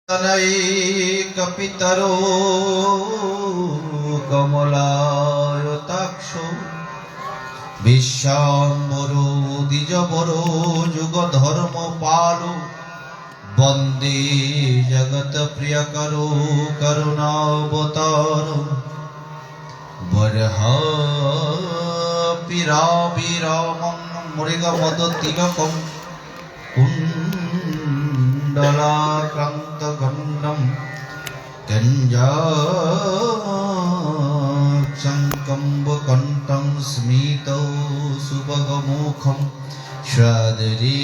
तनैकपितरो कमलायताक्षो विश्वाम्बरो द्विजवरो युगधर्मपालो वन्दे जगत्प्रियकरो करुणावतारो वरहापिराविरामं मृगमदतिलकं कुण्डलाक्रान्तगण्डं कञ्जाक्षङ्कम्बकण्ठं स्मितौ सुभगमुखं श्राद्धरे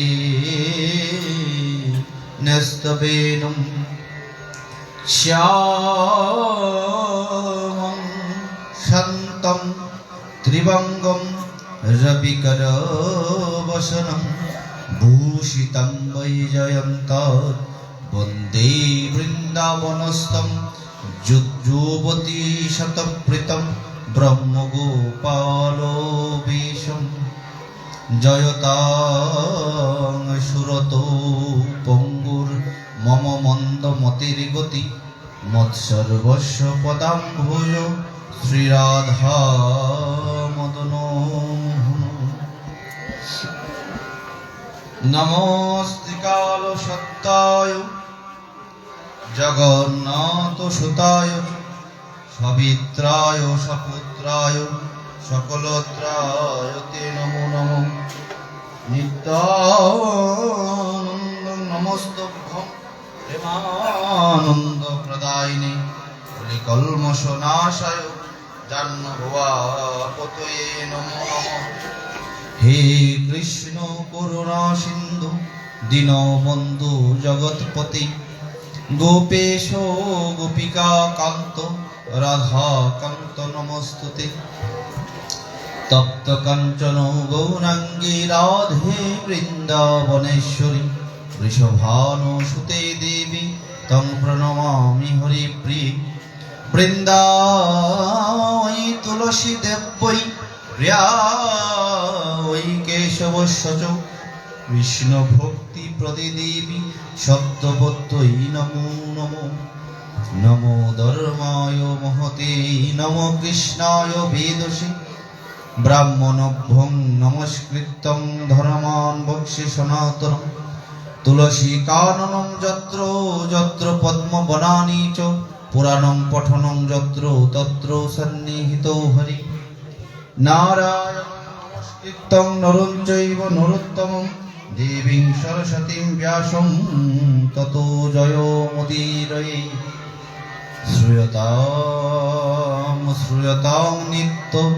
नस्तवेनुं श्यामं शान्तं त्रिभङ्गं रविकरवसनं भूषितं वैजयन्तं वन्दे वृन्दावनस्थं जुग्जुवती शतप्रीतं ब्रह्मगोपालो वेशं जयतां सुरतो पंगुर्मम मन्दमतिर्गति मत्सर्वस्व पदाम्भुजो श्रीराधा मदनो नमोऽस्ति कालसत्ताय जगन्नाथसुताय सवित्राय सपुत्राय सकलत्राय ते नमो नमो नित्यानन्दं नमस्तभ्यं प्रेमानन्दप्रदायिने कलिकल्मषनाशाय जाह्नवीपतये नमो नमः हे कृष्ण करुणा सिन्धु दीनबन्धु जगत्पति गोपेश गोपिका कान्त राधा कान्त नमस्तुते तप्त कांचन गौरांगी राधे वृंदावनेश्वरी वृषभानुसुते देवी तं प्रणमामि हरिप्रिये वृंदावनी तुलसी देव्यै प्रियायै केशवस्य च विष्णु भक्ति प्रदे देवी सत्यवत्यै नमो नमो नमो धर्माय महते नमो कृष्णाय वेदसे ब्राह्मणभ्यं नमस्कृतं धर्मान् वक्ष्ये सनातनं तुलसीकाननं यत्र यत्र पद्मवनानि च पुराणं पठनं यत्र तत्र सन्निहितो हरि नारायणं नमस्कृतं नरं चैव नरोत्तमं देवीं सरस्वतीं व्यासं ततो जयो मुदीरये श्रूयतां नित्यं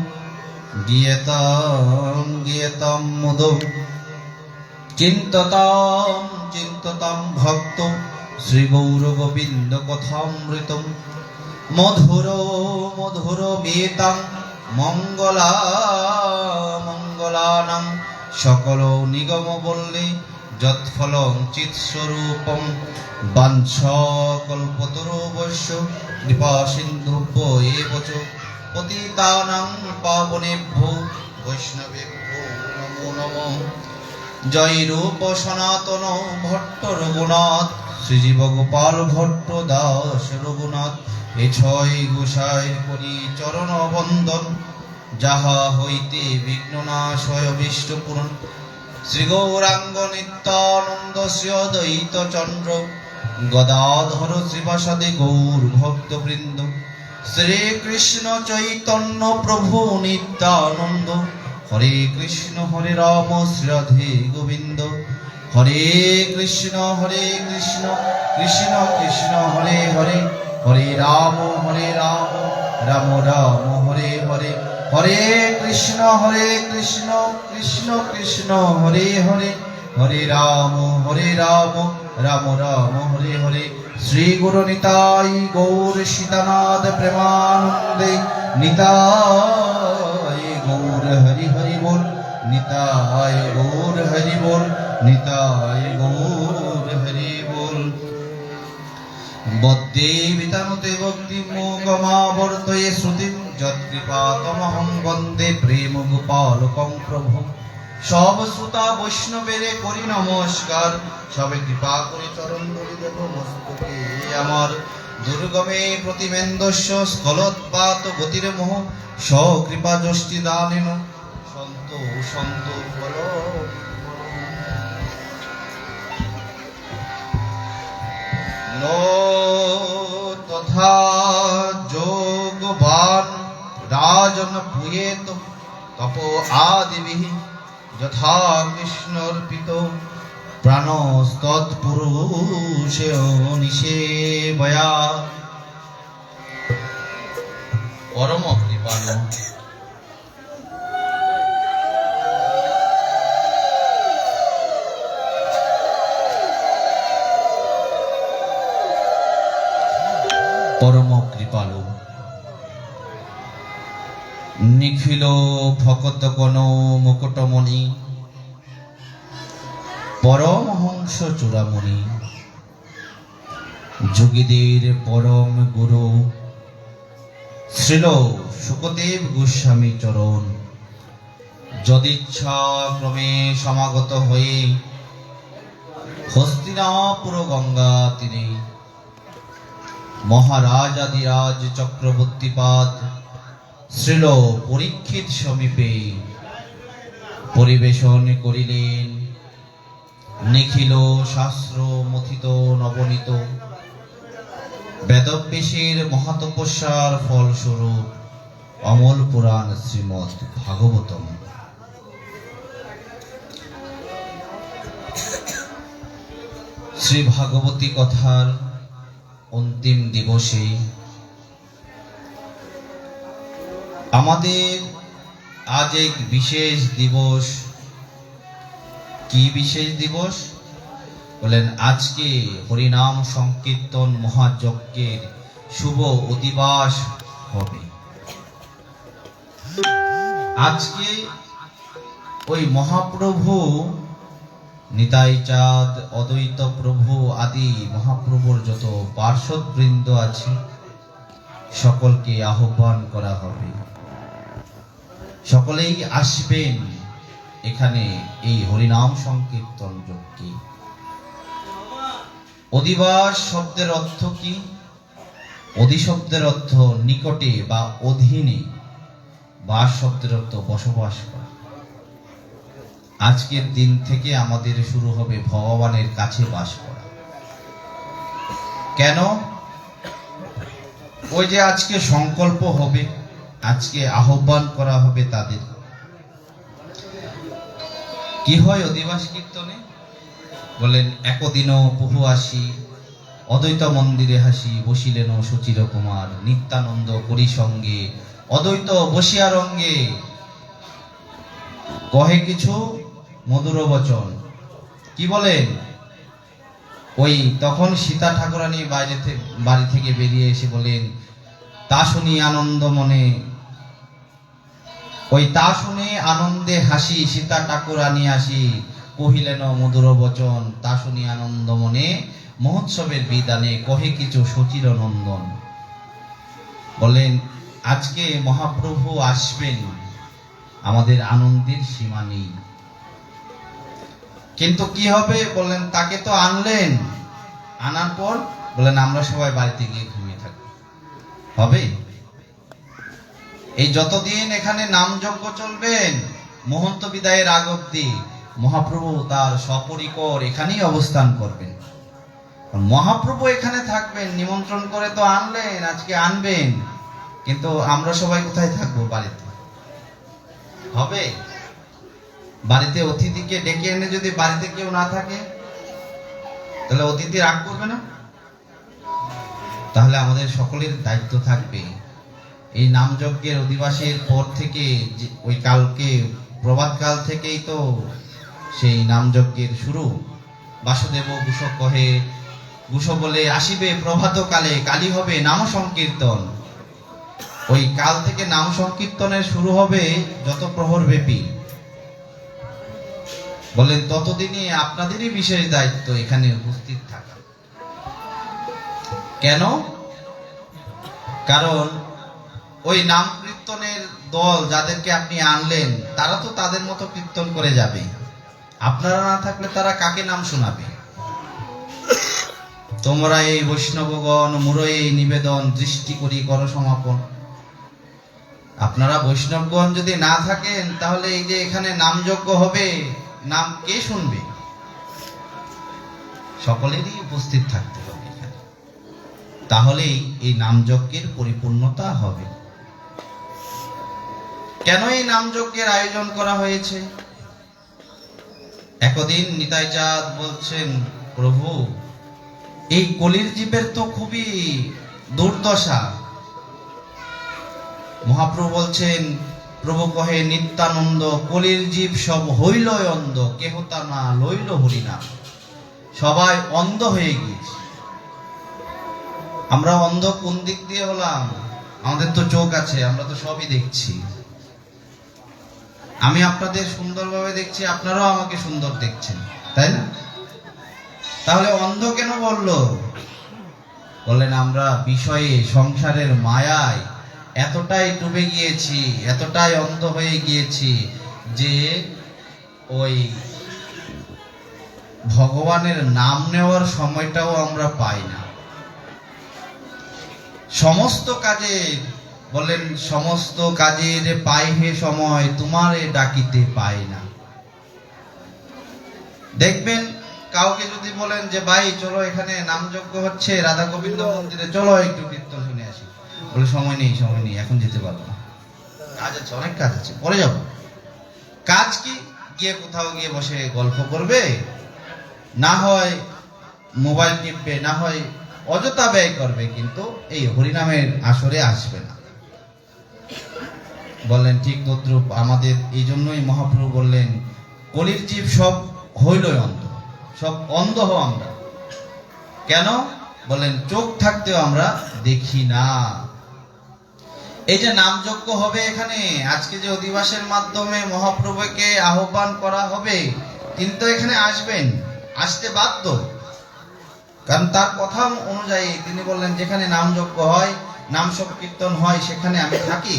गीयतां मुदो चिन्ततां भक्तो श्रीगौरगोविन्द कथामृतं मधुरो वेतां मङ्गलानां सकलो निगमवल्ले यत्फलं चित्स्वरूपं वाञ्छाकल्पतरुभ्यश्च कृपासिन्धुभ्यो एव च पतितानां पावनेभ्यो वैष्णवेभ्यो नमो नमः जय रूप सनातन भट्ट रघुनाथ श्रीजीव गोपाल भट्ट दास रघुनाथ ए छय गोसाई करि चरण बंदन যাহা হইতে বিঘ্ননাশয় অভীষ্ট পূরণ শ্রী গৌরাঙ্গ নিত্যানন্দ শ্রী অদ্বৈত চন্দ্র গদাধর শ্রীবাসাদি গৌর ভক্তবৃন্দ শ্রী কৃষ্ণ চৈতন্য প্রভু নিত্যানন্দ হরে কৃষ্ণ শ্রী রাধে গোবিন্দ হরে কৃষ্ণ কৃষ্ণ কৃষ্ণ হরে হরে হরে রাম রাম রাম হরে হরে হরে কৃষ্ণ কৃষ্ণ কৃষ্ণ হরে হরে হরে রাম রাম রাম হরে হরে শ্রী গুরু নিতাই গৌর সীতানাথ প্রেমানন্দে নিতাই গৌর হরি হরি বল নিতাই গৌর হরি বল নিতাই গৌর হরি বল বদ্দেবিতানুতে ভক্তি মোগমাবর্তয়ে শ্রুতিম যৎকৃপাতমহং বন্দে প্রেম গোপালকং প্রভু সব শ্রোতা বৈষ্ণবেরে করি নমস্কার, সবে কৃপা করে চরণ ধরি দেব মস্তকে। আমার দুর্গমে প্রতিমেন্দস্য স্খলোৎপাত গতির মোহ সকৃপা যষ্টি দানেন সন্ত সন্ত বল নো তথা যোগবান রাজন ভূয়েত তপ আদিবিহি যথা কৃষ্ণর্পিত প্রাণস্তৎপুরুষে নিষেবয়া পরম কৃপালু পরম কৃপালু নিখিল ভকত গণ মুকুটমণি পরমহংস চূড়ামণি যোগীদের পরম গুরু শ্রীল শুকদেব গোস্বামী চরণ যদিচ্ছা ক্রমে সমাগত হয়ে হস্তিনাপুর গঙ্গা তীরে মহারাজাদিরাজ চক্রবর্তীপাদ শ্রীল পরীক্ষিত সমীপে পরিবেশন করিলেন নিখিল শাস্ত্র মথিত নবনীত বেদব্যাসের মহাতপস্যার ফলস্বরূপ অমল পুরাণ শ্রীমদ্ ভাগবতম। শ্রী ভাগবতী কথার অন্তিম দিবসে আমাদের আজ এক বিশেষ দিবস। কি বিশেষ দিবস বলেন? আজকে হরিনাম সংকীর্তন মহাযজ্ঞের শুভ অধিবাস হবে। আজকে ওই মহাপ্রভু নিতাই চাঁদ অদ্বৈত প্রভু আদি মহাপ্রভুর যত পার্শ্ববৃন্দ আছে সকলকে আহ্বান করা হবে। সকলেই আসবেন এখানে এই হরিনাম সংকীর্তন যজ্ঞে। অধিবাস শব্দের অর্থ কি? অধি শব্দের অর্থ নিকটে বা অধীনে, বাস শব্দের অর্থ বসবাস করা। আজকের দিন থেকে আমাদের শুরু হবে ভগবানের কাছে বাস করা। কেন? ওই যে আজকে সংকল্প হবে, আজকে আহ্বান করা হবে তাদের। কি হয় অধিবাস কীর্তনে? বলেন, একদিন বহু আসি অদ্বৈত মন্দিরে হাসি বসিলেন সুচির কুমার নিত্যানন্দ করি সঙ্গে অদ্বৈত বসিয়া রঙ্গে কহে কিছু মধুর বচন। কি বলেন? ওই তখন সীতা ঠাকুরানী বাড়ি থেকে বেরিয়ে এসে বলেন, তা শুনি আনন্দ মনে, ওই তা শুনে আনন্দে হাসি সীতা ঠাকুরানী আসি কহিলেন মধুর বচন, তা শুনি আনন্দ মনে মহোৎসবের বিদানে কহে কিছু সচির নন্দন। বলেন, আজকে মহাপ্রভু আসবেন, আমাদের আনন্দের সীমা নেই। কিন্তু কি হবে বলেন? তাকে তো আনলেন, আনার পর বলেন আমরা সবাই বাড়িতে গিয়ে ঘুমিয়ে থাকবো। হবে? এই যতদিন এখানে নামযজ্ঞ চলবেন মহন্ত বিদায়ের আগ অবধি মহাপ্রভু তার সপরিকর এখানেই অবস্থান করবেন। মহাপ্রভু এখানে থাকবেন, নিমন্ত্রণ করে তো আনলেন, আজকে আনবেন, কিন্তু আমরা সবাই কোথায় থাকবো? বাড়িতে। হবে? বাড়িতে অতিথিকে ডেকে এনে যদি বাড়িতে কেউ না থাকে তাহলে অতিথি রাগ করবে না? তাহলে আমাদের সকলের দায়িত্ব থাকবে এই নামযজ্ঞের অধিবাসের পর থেকে, ওই কালকে প্রভাত কাল থেকেই তো সেই নামযজ্ঞের শুরু। বাসুদেব গুষ কহে, গুষ বলে আসিবে প্রভাত কালে কালী হবে নাম সংকীর্তন। ওই কাল থেকে নাম সংকীর্তনের শুরু হবে যত প্রহর ব্যাপী। বলেন, ততদিনই আপনাদেরই বিশেষ দায়িত্ব এখানে উপস্থিত থাকা। কেন? কারণ ওই নাম কীর্তনের দল যাদেরকে আপনি আনলেন তারা তো তাদের মতো কীর্তন করে যাবে। আপনারা না থাকলে তারা কাকে নাম শোনাবে? তোমরা এই বৈষ্ণবগণ মুরই নিবেদন দৃষ্টি করি কর সমাপন। আপনারা বৈষ্ণবগণ যদি না থাকেন তাহলে এই যে এখানে নামযজ্ঞ হবে, নাম কে শুনবে? সকলেরই উপস্থিত থাকতে হবে এখানে, তাহলেই এই নামযজ্ঞের পরিপূর্ণতা হবে। কেন এই নামযজ্ঞের আয়োজন করা হয়েছে? একদিন নিতাই চাঁদ বলছেন, প্রভু এই কলির জীবের তো খুবই দুর্দশা। মহাপ্রভু বলছেন, প্রভু কহে নিত্যানন্দ, কলির জীব সব হইল অন্ধ, কেহ তা না লইল হরিনাম। সবাই অন্ধ হয়ে গিয়েছে। আমরা অন্ধ কোন দিক দিয়ে হলাম? আমাদের তো চোখ আছে, আমরা তো সবই দেখছি। আমি আপনাদের সুন্দরভাবে দেখছি, আপনারাও আমাকে সুন্দর দেখছেন, তাই না? তাহলে অন্ধ কেন বললো? বললেন আমরা বিষয়ে সংসারের মায়ায় এতটাই ডুবে গিয়েছি, এতটাই অন্ধ হয়ে গিয়েছি যে ওই ভগবানের নাম নেওয়ার সময়টাও আমরা পাই না। সমস্ত কাজে বলেন, সমস্ত কাজের পাই হে সময়, তোমারে ডাকিতে পাই না। দেখবেন কাউকে যদি বলেন যে ভাই চলো এখানে নামযজ্ঞ হচ্ছে রাধা গোবিন্দ মন্দিরে, চলো একটু কীর্তন শুনে আসি, বলে সময় নেই, সময় নেই, এখন যেতে পারবো না, কাজ আছে, অনেক কাজ আছে, পরে যাবো। কাজ কি? গিয়ে কোথাও গিয়ে বসে গল্প করবে, না হয় মোবাইল টিপবে, না হয় অযথা ব্যয় করবে, কিন্তু এই হরিনামের আসরে আসবে না। বললেন ঠিক তদ্রূপ আমাদের। এই জন্যই মহাপ্রভু বললেন কলির জীব সব হইল অন্ধ, সব অন্ধ হো আমরা। কেন? বলেন চোখ থাকতেও আমরা দেখি না। এই যে নামযজ্ঞ হবে এখানে, আজকে যে অধিবাসের মাধ্যমে মহাপ্রভুকে আহ্বান করা হবে, তিনি তো এখানে আসবেন, আসতে বাধ্য। কারণ তার কথা অনুযায়ী তিনি বললেন যেখানে নামযজ্ঞ হয়, নাম সংকীর্তন হয়, সেখানে আমি থাকি।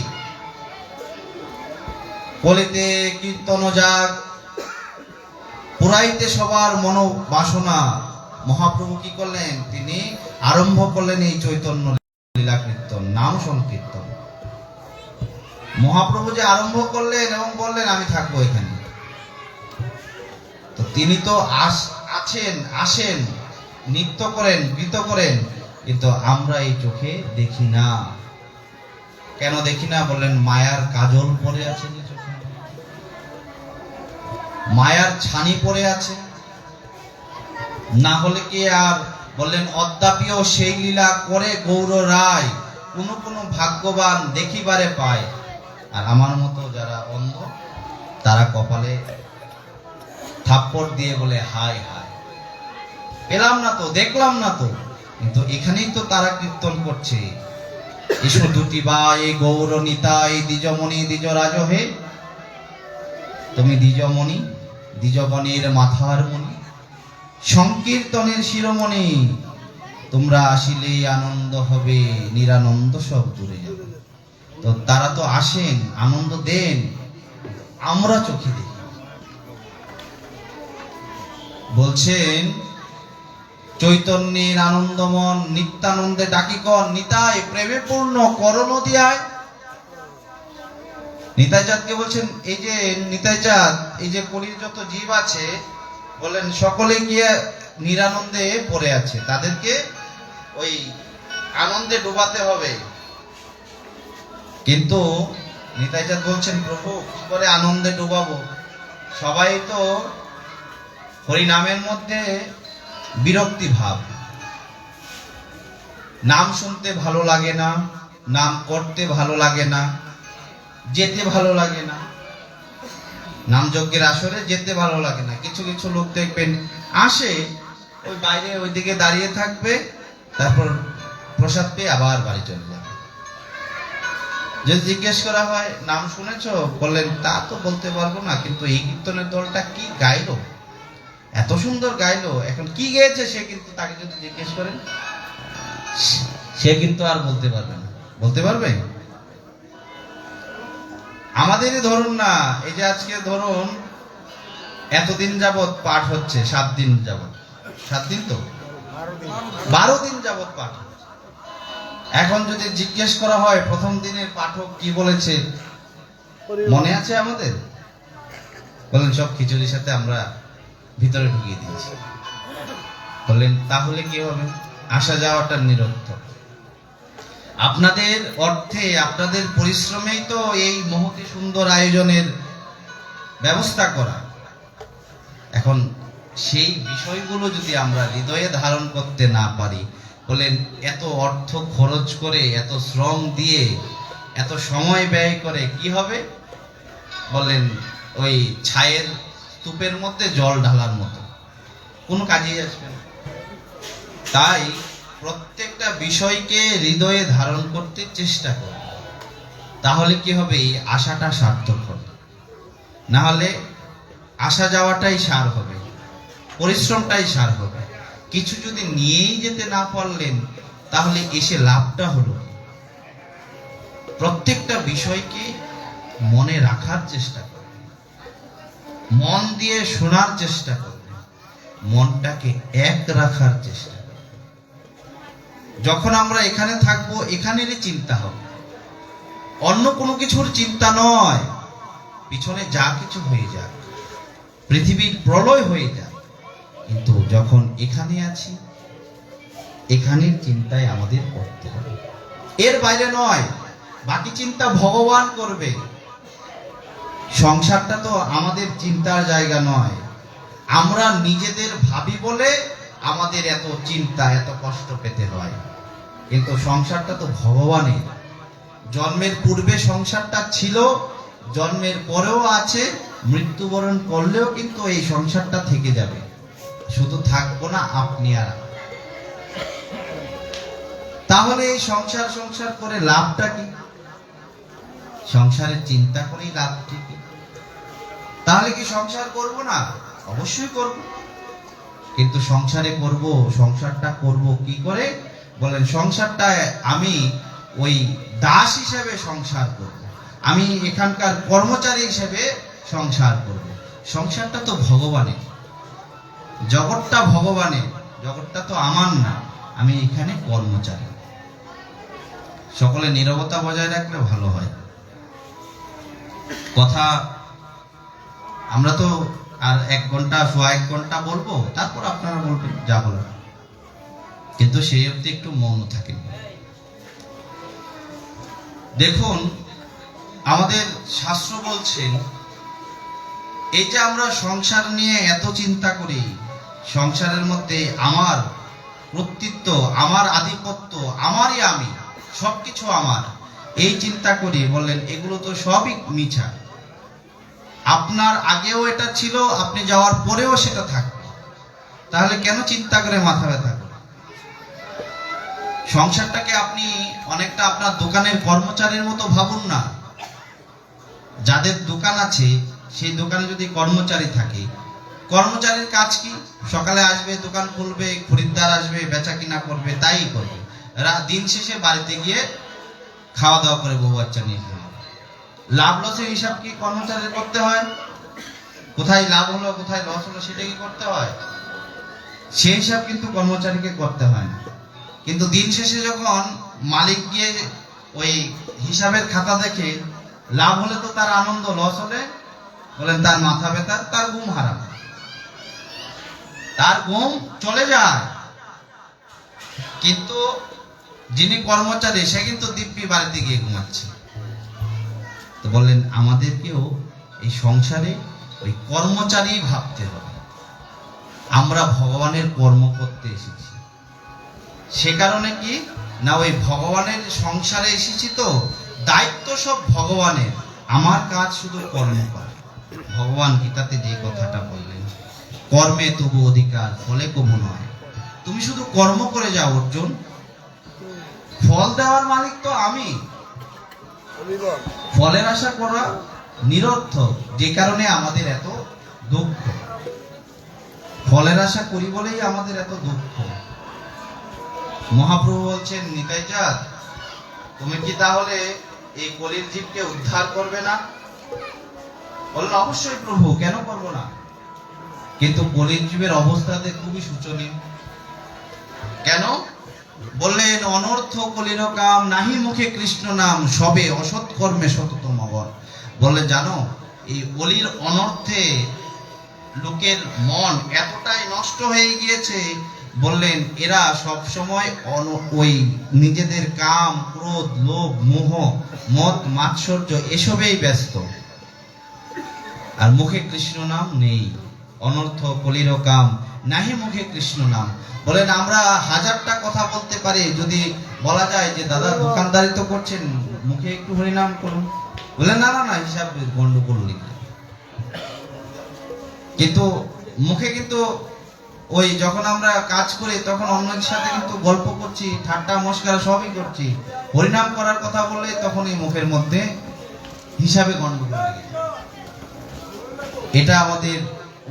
বলিতে কীর্তন যাক, পুরাইতে সবার মনোবাসনা। মহাপ্রভু কি করলেন? তিনি আরম্ভ করলেন এই চৈতন্য লীলা কীর্তন, নাম সংকীর্তন। মহাপ্রভু যে আরম্ভ করলেন এবং বললেন আমি থাকবো এখানে, তো তিনি তো আছেন, আসেন, নৃত্য করেন, গীত করেন, কিন্তু আমরা এই চোখে দেখি না। কেন দেখি না? বললেন মায়ার কাজল পরে আছে যে চোখে, মায়ার ছানি পড়ে আছে। না হলে কি আর বললেন অদ্যাপিও সেই লীলা করে গৌর রায়, কোন কোন ভাগ্যবান দেখিবারে পায়। আর আমার মতো যারা অন্ধ, তারা কপালে থাপ্পড় দিয়ে বলে হায় হায়, পেলাম না তো, দেখলাম না তো। কিন্তু এখানেই তো তারা কীর্তন করছে, এসো দুটি বাই গৌর নিতাই, দ্বিজমণি দ্বিজরাজ হে। তুমি দ্বিজমণি, দ্বিজগণের মাথার মণি, সংকীর্তনের শিরোমণি। তোমরা আসিলে আনন্দ হবে, নিরানন্দ সব দূরে যাবে। তো তারা তো আসেন, আনন্দ দেন, আমরা চোখে দেখি। বলছেন চৈতন্যের আনন্দমন, নিত্যানন্দে ডাকিকন, নিতাই প্রেমে পূর্ণ করণ দিয়ায়। নিতাই চাঁদকে বলছেন, এই যে নিতাই চাঁদ, এই যে কলির যত জীব আছে, বলেন সকলে গিয়ে নিরানন্দে পড়ে আছে, তাদেরকে ওই আনন্দে ডুবাতে হবে। কিন্তু নিতাই চাঁদ বলছেন, প্রভু কি করে আনন্দে ডুবাবো? সবাই তো হরিনামের মধ্যে বিরক্তি ভাব, নাম শুনতে ভালো লাগে না, নাম করতে ভালো লাগে না, যেতে ভালো লাগে না, নামযজ্ঞের আসরে যেতে ভালো লাগে না। কিছু কিছু লোক দেখবেন আসে, ওই বাইরে ওইদিকে দাঁড়িয়ে থাকবে, তারপর প্রসাদ পেয়ে আবার বাড়ি চলে যাবে। যদি জিজ্ঞেস করা হয় নাম শুনেছো, বললেন তা তো বলতে পারবো না, কিন্তু এই কীর্তনের দলটা কি গাইলো, এত সুন্দর গাইলো, এখন কি গেয়েছে সে কিন্তু তাকে যদি জিজ্ঞেস করেন, সে কিন্তু আর বলতে পারবে না। বলতে পারবে? আমাদেরই ধরুন না, এই যে আজকে ধরুন এতদিন যাবৎ পাঠ হচ্ছে, 7 দিন যাবৎ, 7 দিন তো 12 দিন যাবৎ পাঠ। এখন যদি জিজ্ঞেস করা হয় প্রথম দিনের পাঠক কি বলেছে, মনে আছে আমাদের? বলেন সব খিচুড়ির সাথে আমরা ভিতরে ঢুকিয়ে দিয়েছি। বললেন তাহলে কি হবে? আসা যাওয়াটা নিরর্থক। আপনাদের অর্থে, আপনাদের পরিশ্রমেই তো এই মহতি সুন্দর আয়োজনের ব্যবস্থা করা। এখন সেই বিষয়গুলো যদি আমরা হৃদয়ে ধারণ করতে না পারি, বলেন এত অর্থ খরচ করে, এত শ্রম দিয়ে, এত সময় ব্যয় করে কি হবে? বলেন ওই ছায়ের স্তূপের মধ্যে জল ঢালার মতো, কোনো কাজেই আসবে না। তাই প্রত্যেকটা বিষয়কে হৃদয়ে ধারণ করতে চেষ্টা করব, তাহলে কি হবে? এই আশাটা সার্থক হবে। না হলে আসা যাওয়াটাই সার হবে, পরিশ্রমটাই সার হবে। কিছু যদি নিয়েই যেতে না পারলেন, তাহলে এসে লাভটা হলো কি? প্রত্যেকটা বিষয়কে মনে রাখার চেষ্টা করবেন, মন দিয়ে শোনার চেষ্টা করবেন, মনটাকে এক রাখার চেষ্টা করবেন। যখন আমরা এখানে থাকবো, এখানেরই চিন্তা হবে, অন্য কোনো কিছুর চিন্তা নয়। পিছনে যা কিছু হয়ে যাক, পৃথিবীর প্রলয় হয়ে যাক, কিন্তু যখন এখানে আছি, এখানের চিন্তায় আমাদের করতে হবে, এর বাইরে নয়। বাকি চিন্তা ভগবান করবে। সংসারটা তো আমাদের চিন্তার জায়গা নয়। আমরা নিজেদের ভাবি বলে আমাদের এত চিন্তা, এত কষ্ট পেতে হয়, কিন্তু সংসারটা তো ভগবানের। জন্মের পূর্বে সংসারটা ছিল, জন্মের পরেও আছে, মৃত্যুবরণ করলেও কিন্তু এই সংসারটা থেকে যাবে। শুধু থাকবো না আপনি আর আমি। তাহলে এই সংসার সংসার করে লাভটা কি? সংসারের চিন্তা করেই লাভ কি? তাহলে কি সংসার করব না? অবশ্যই করব, কিন্তু সংসারে করব, সংসারটা করব কি করে? বলেন সংসারটা আমি ওই দাস হিসেবে সংসার করব, আমি এখানকার কর্মচারী হিসেবে সংসার করব। সংসারটা তো ভগবানের, জগৎটা ভগবানের, জগৎটা তো আমার না, আমি এখানে কর্মচারী। সকলে নীরবতা বজায় রাখলে ভালো হয়। কথা আমরা তো আর 1 ঘন্টা, 1 ঘন্টা বলবো, তারপর আপনারা বলবেন যা বলার, কিন্তু সেই অবধি একটু মৌন থাকেন। দেখুন, আমাদের শাস্ত্র বলছেন, এই যে আমরা সংসার নিয়ে এত চিন্তা করি, সংসারের মধ্যে আমার কর্তৃত্ব, আমার আধিপত্য, আমারই আমি, সবকিছু আমার, এই চিন্তা করি, বললেন এগুলো তো সবই মিছা। আপনার আগেও এটা ছিল, আপনি যাওয়ার পরেও সেটা থাকবে। তাহলে কেন চিন্তা করে মাথা ব্যথা করে? সংসারটাকে আপনি অনেকটা আপনার দোকানের কর্মচারীর মতো ভাবুন না। যাদের দোকান আছে, সেই দোকানে যদি কর্মচারী থাকে, কর্মচারীর কাজ কি? সকালে আসবে, দোকান খুলবে, খরিদ্দার আসবে, বেচা কিনা করবে, তাই করবে। দিন শেষে বাড়িতে গিয়ে খাওয়া দাওয়া করে বউ বাচ্চা নিয়ে ফেলবে। লাভ লসের হিসাব কি কর্মচারীর করতে হয়? কোথায় লাভ হলো, কোথায় লস হলো, সেটা কি করতে হয়? সেই হিসাব কিন্তু কর্মচারীকে করতে হয় না। কিন্তু দিন শেষে যখন মালিক গিয়ে ওই হিসাবের খাতা দেখে, লাভ হলে তো তার আনন্দ, লস হলে বলেন তার মাথা ব্যথা, তার ঘুম হারাম, তার ঘুম চলে যায়। কিন্তু যিনি কর্মচারী, সে কিন্তু দিব্যি বাড়িতে গিয়ে ঘুমাচ্ছে। তো বললেন আমাদেরকেও এই সংসারে ওই কর্মচারী ভাবতে হবে। আমরা ভগবানের কর্ম করতে এসেছি, সে কারণে কি না, ওই ভগবানের সংসারে এসেছি, তো দায়িত্ব সব ভগবানের, আমার কাজ শুধু কর্ম করা। ভগবান গীতাতে যে কথাটা বললেন, কর্মে তবু অধিকার, ফলে কবু নয়। তুমি শুধু কর্ম করে যাও অর্জুন, ফল দেওয়ার মালিক তো আমি। ফলের আশা করা নিরর্থক, যে কারণে আমাদের এত দুঃখ। ফলের আশা করি বলেই আমাদের এত দুঃখ। মহাপ্রভু বলছেন, নিতাই চাঁদ, তুমি কি তাহলে এই কলির জীবকে উদ্ধার করবে না? বললেন অবশ্যই প্রভু, কেন করব না? কিন্তু কলির জীবের অবস্থাতে খুবই শোচনীয়। কেন? বললেন অনর্থ কলির কাম, নাহি মুখে কৃষ্ণ নাম, সবে অসৎ কর্মে সতত মগন। বললেন জানো, এই অলির অনর্থে লোকের মন এতটাই নষ্ট হয়ে গিয়েছে, বললেন এরা সব সময় ওই নিজেদের কাম, ক্রোধ, লোভ, মোহ, মদ, মাৎসর্য এসবেই ব্যস্ত, আর মুখে কৃষ্ণ নাম নেই। অনর্থ কলির কাম, নাহি মুখে কৃষ্ণ নাম। বলেন আমরা হাজারটা কথা বলতে পারি, যদি বলা যায় যে দাদা দোকানদারি তো করছেন, মুখে একটু হরিনাম করুন, বলেন না না না, হিসাব গন্ডগোল লিখে। কিন্তু মুখে কিন্তু ওই যখন আমরা কাজ করি তখন অন্যের সাথে কিন্তু গল্প করছি, ঠাট্টা মস্করা সবই করছি, হরিনাম করার কথা বললে তখন এই মুখের মধ্যে হিসাবে গন্ডগোল লেগে যায়। এটা আমাদের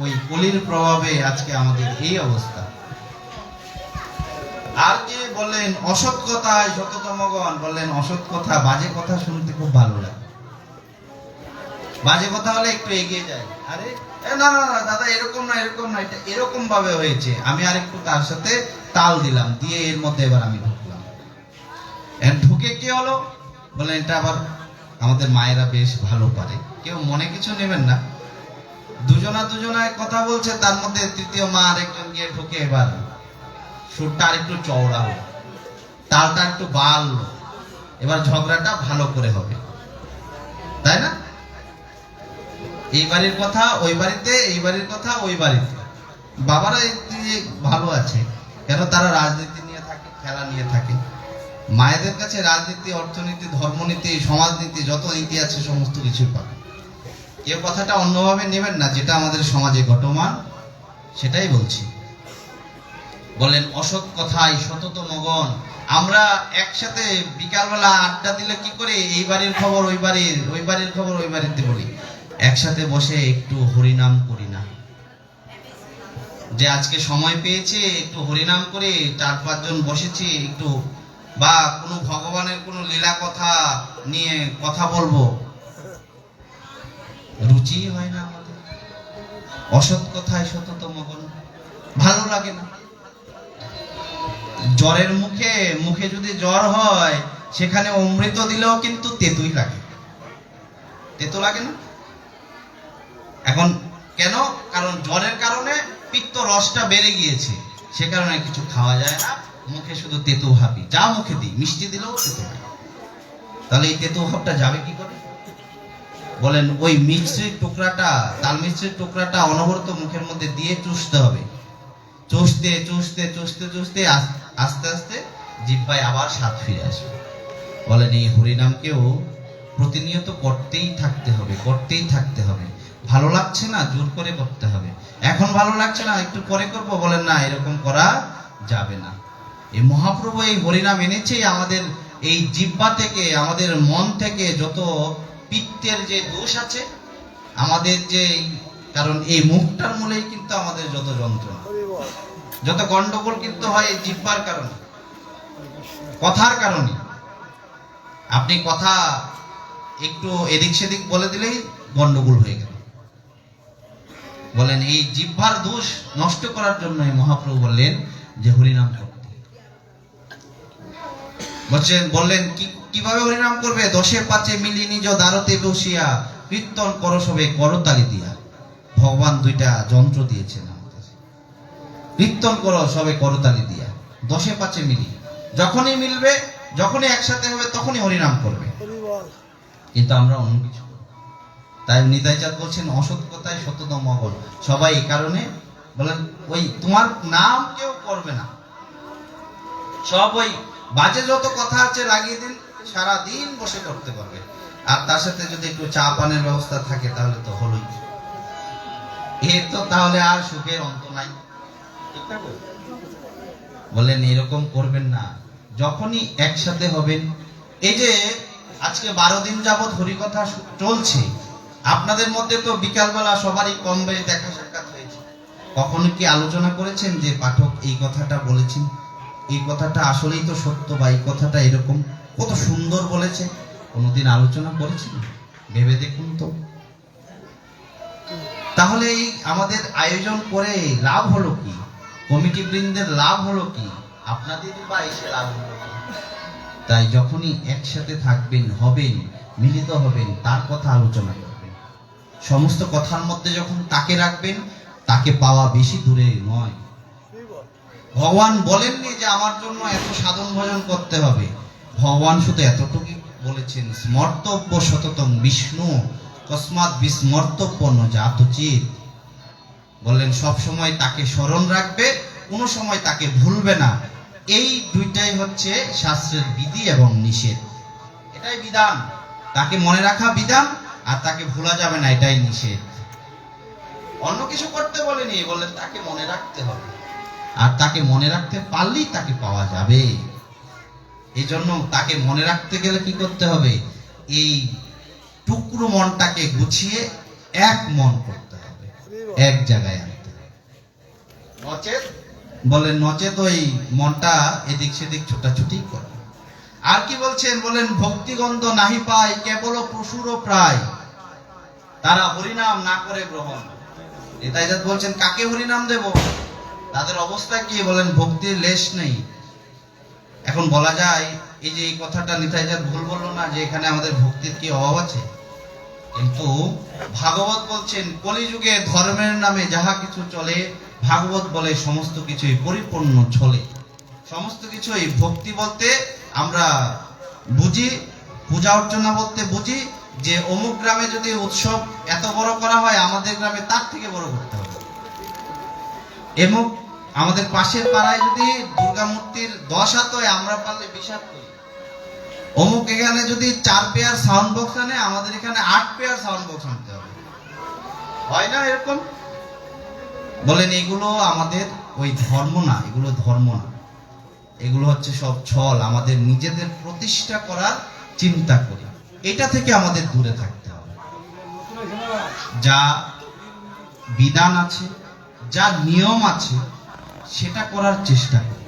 ওই কলির প্রভাবে আজকে আমাদের এই অবস্থা। আর যে বললেন অসৎ কথায় শততমগণ, বললেন অসৎ কথা, বাজে কথা শুনতে খুব ভালো লাগে। বাজে কথা হলে একটু এগিয়ে যায়, আরে না না না দাদা এরকম না, এরকম না, এটা এরকম ভাবে হয়েছে, আমি আরেকটু তার সাথে তাল দিলাম, দিয়ে এর মধ্যে এবার আমি ঢুকলাম। ঢুকে কি হলো? বললেন এটা আবার আমাদের মায়েরা বেশ ভালো পারে, কেউ মনে কিছু নেবেন না। দুজনায় কথা বলছে, তার মধ্যে তৃতীয় মা আরেকজন গিয়ে ঢুকে এবার সুরটা আর একটু চওড়া হলো, তালটা একটু বাড়লো, এবার ঝগড়াটা ভালো করে হবে, তাই না? এই বাড়ির কথা ওই বাড়িতে, এই বাড়ির কথা ওই বাড়িতে। বাবারা ভালো আছে, কেন? তারা রাজনীতি নিয়ে থাকে, খেলা নিয়ে থাকে। মায়েদের কাছে রাজনীতি, অর্থনীতি, ধর্মনীতি, সমাজনীতি, যত নীতি আছে সমস্ত কিছুই পাবে। কেউ কথাটা অন্যভাবে নেবেন না, যেটা আমাদের সমাজে ঘটমান সেটাই বলছি। বলেন অসৎ কথায় সতত মগন। আমরা একসাথে বিকালবেলা আড্ডা দিলে কি করে, এই বাড়ির খবর ওই বাড়ির, ওই বাড়ির খবর ওই বাড়িতে বলি, একসাথে বসে একটু হরিনাম করি না? যে আজকে সময় পেয়েছে একটু হরিনাম করে 4-5 জন বসেছি একটু, বা কোনো ভগবানের কোনো লীলা কথা নিয়ে কথা বলবো, রুচি হয় না আমাদের। অসৎ কথায় সতত মগন, ভালো লাগে না। জ্বরের মুখে, মুখে যদি জ্বর হয় সেখানে অমৃত দিলেও কিন্তু তেতুই লাগে, তেতো লাগে না? এখন কেন? কারণ জ্বরের কারণে পিত্ত রসটা বেড়ে গিয়েছে, সে কারণে কিছু খাওয়া যায় না, মুখে শুধু তেতো ভাবি, যা মুখে দিই, মিষ্টি দিলেও তেতো হয়। তাহলে এই তেতো ভাবটা যাবে কি করে? বলেন ওই মিষ্টির টুকরাটা, তাল মিষ্টির টুকরাটা অনবরত মুখের মধ্যে দিয়ে চুষতে হবে, চুষতে চুষতে চুষতে চুষতে আস্তে আস্তে জিহ্বায় আবার স্বাদ ফিরে আসবে। বলেন এই হরিনামকেও প্রতিনিয়ত করতেই থাকতে হবে, করতেই থাকতে হবে। ভালো লাগছে না, জোর করে করতে হবে। এখন ভালো লাগছে না, একটু পরে করবো, বলেন না, এরকম করা যাবে না। এই মহাপ্রভু এই হরিনাম এনেছেই আমাদের এই জিহ্বা থেকে, আমাদের মন থেকে যত পিত্তের যে দোষ আছে আমাদের, যে কারণ এই মুখটার মূলেই কিন্তু আমাদের যত যন্ত্রণা, যত গন্ডগোল কিন্তু হয় এই জিহ্বার কারণে, কথার কারণে। আপনি কথা একটু এদিক সেদিক বলে দিলেই গন্ডগোল হয়ে গেল। বলেন এই জিহ্বার দোষ নষ্ট করার জন্য মহাপ্রভু বললেন যে হরিনাম করতে। বললেন কিভাবে হরিনাম করবে? 10-5 মিলি নিজ দ্বারতে বসিয়া কীর্তন করো সবে করতালি দিয়া। ভগবান 2টা যন্ত্র দিয়েছেন আমাদের, কীর্তন করো সবে করতালি দিয়া। 10-5 মিলি, যখনই মিলবে, যখনই একসাথে হবে তখনই হরিনাম করবে। কিন্তু আমরা অন্য কিছু, তাই নিতাই চাঁদ বলছেন অসৎ কথায় সতত মগন। সবাই এই কারণে বলেন ওই তোমার নাম কেউ করবে না, সব ওই বাজে যত কথা আছে লাগিয়ে দিন, সারা দিন বসে করতে পারবে। আর তার সাথে যদি একটু চা পানের ব্যবস্থা থাকে তাহলে তো হলোই, এর তো তাহলে আর সুখের অন্ত নাই। বলেন এরকম করবেন না, যখনই একসাথে হবেন। এই যে আজকে 12 দিন যাবৎ হরিকথা চলছে, আপনাদের মধ্যে তো বিকালবেলা সবারই কম বেশি দেখা সাক্ষাৎ হয়েছে। কখনো কি আলোচনা করেছেন যে পাঠক এই কথাটা বলেছেন, এই কথাটা আসলেই তো সত্য, বা এই কথাটা এরকম কত সুন্দর বলেছে? কোনোদিন আলোচনা করেছেন? ভেবে দেখুন তো। তাহলে এই আমাদের আয়োজন করে লাভ হলো কি? কমিটি বৃন্দের লাভ হলো কি? আপনাদেরই বা এসে লাভ হলো কি? তাই যখনই একসাথে থাকবেন, হবেন, মিলিত হবেন, তার কথা আলোচনা করবেন। সমস্ত কথার মধ্যে যখন তাকে রাখবেন, তাকে পাওয়া বেশি দূরে নয়। ভগবান বলেননি যে আমার জন্য এত সাধন ভজন করতে হবে। ভগবান শুধু এতটুকুই বলেছেন, স্মর্তব্য সততম বিষ্ণু তস্মাৎ বিস্মর্তব্য ন জাতচিৎ। বললেন সব সময় তাকে স্মরণ রাখবে, কোনো সময় তাকে ভুলবে না। এই দুইটাই হচ্ছে শাস্ত্রের বিধি এবং নিষেধ। এটাই বিধান, তাকে মনে রাখা বিধান, আর তাকে ভোলা যাবে না, এটাই নিষেধ। অন্য কিছু করতে বলেনি, বললেন তাকে মনে রাখতে হবে, আর তাকে মনে রাখতে পারলেই তাকে পাওয়া যাবে। এই জন্য তাকে মনে রাখতে গেলে কি করতে হবে? এই টুকরো মনটাকে গুছিয়ে এক মন করতে হবে, এক জায়গায় আনতে হবে। নচেত বলেন, নচেত ওই মনটা এদিক সেদিক ছোটাছুটি করে। আর কি বলছেন? বলেন ভক্তিগন্ধ নাহি পায় কেবল পশুর প্রায়, তারা হরিনাম না করে গ্রহণ। নিতাইজাত বলছেন কাকে হরিনাম দেব? তাদের অবস্থা কি? বলেন ভক্তির লেশ নেই। এখন বলা যায় এই যে এই কথাটা নিতাইজাত ভুল বললো না, যে এখানে আমাদের ভক্তির কি অভাব আছে? কিন্তু ভাগবত বলছেন কলিযুগে ধর্মের নামে যাহা কিছু চলে, ভাগবত বলে সমস্ত কিছুই পরিপূর্ণ চলে। সমস্ত কিছুই ভক্তি বলতে আমরা বুঝি, পূজা অর্চনা বলতে বুঝি যে অমুক গ্রামে যদি উৎসব এত বড় করা হয়, আমাদের গ্রামে তার থেকে বড় করতে হবে। এমুক আমাদের পাশের পাড়ায় যদি দুর্গা মূর্তির 10 হাত হয়, আমরা পারলে 20 হাত করি। অমুক এখানে যদি 4 পেয়ার সাউন্ড বক্স আনে, আমাদের এখানে 8 পেয়ার সাউন্ড বক্স আনতে হবে। হয় না এরকম? বলেন এগুলো আমাদের ওই ধর্ম না, এগুলো ধর্ম না, এগুলো হচ্ছে সব ছল। আমাদের নিজেদের প্রতিষ্ঠা করার চিন্তা করি, এটা থেকে আমাদের দূরে থাকতে হবে। যা বিধান আছে, যা নিয়ম আছে, সেটা করার চেষ্টা করি।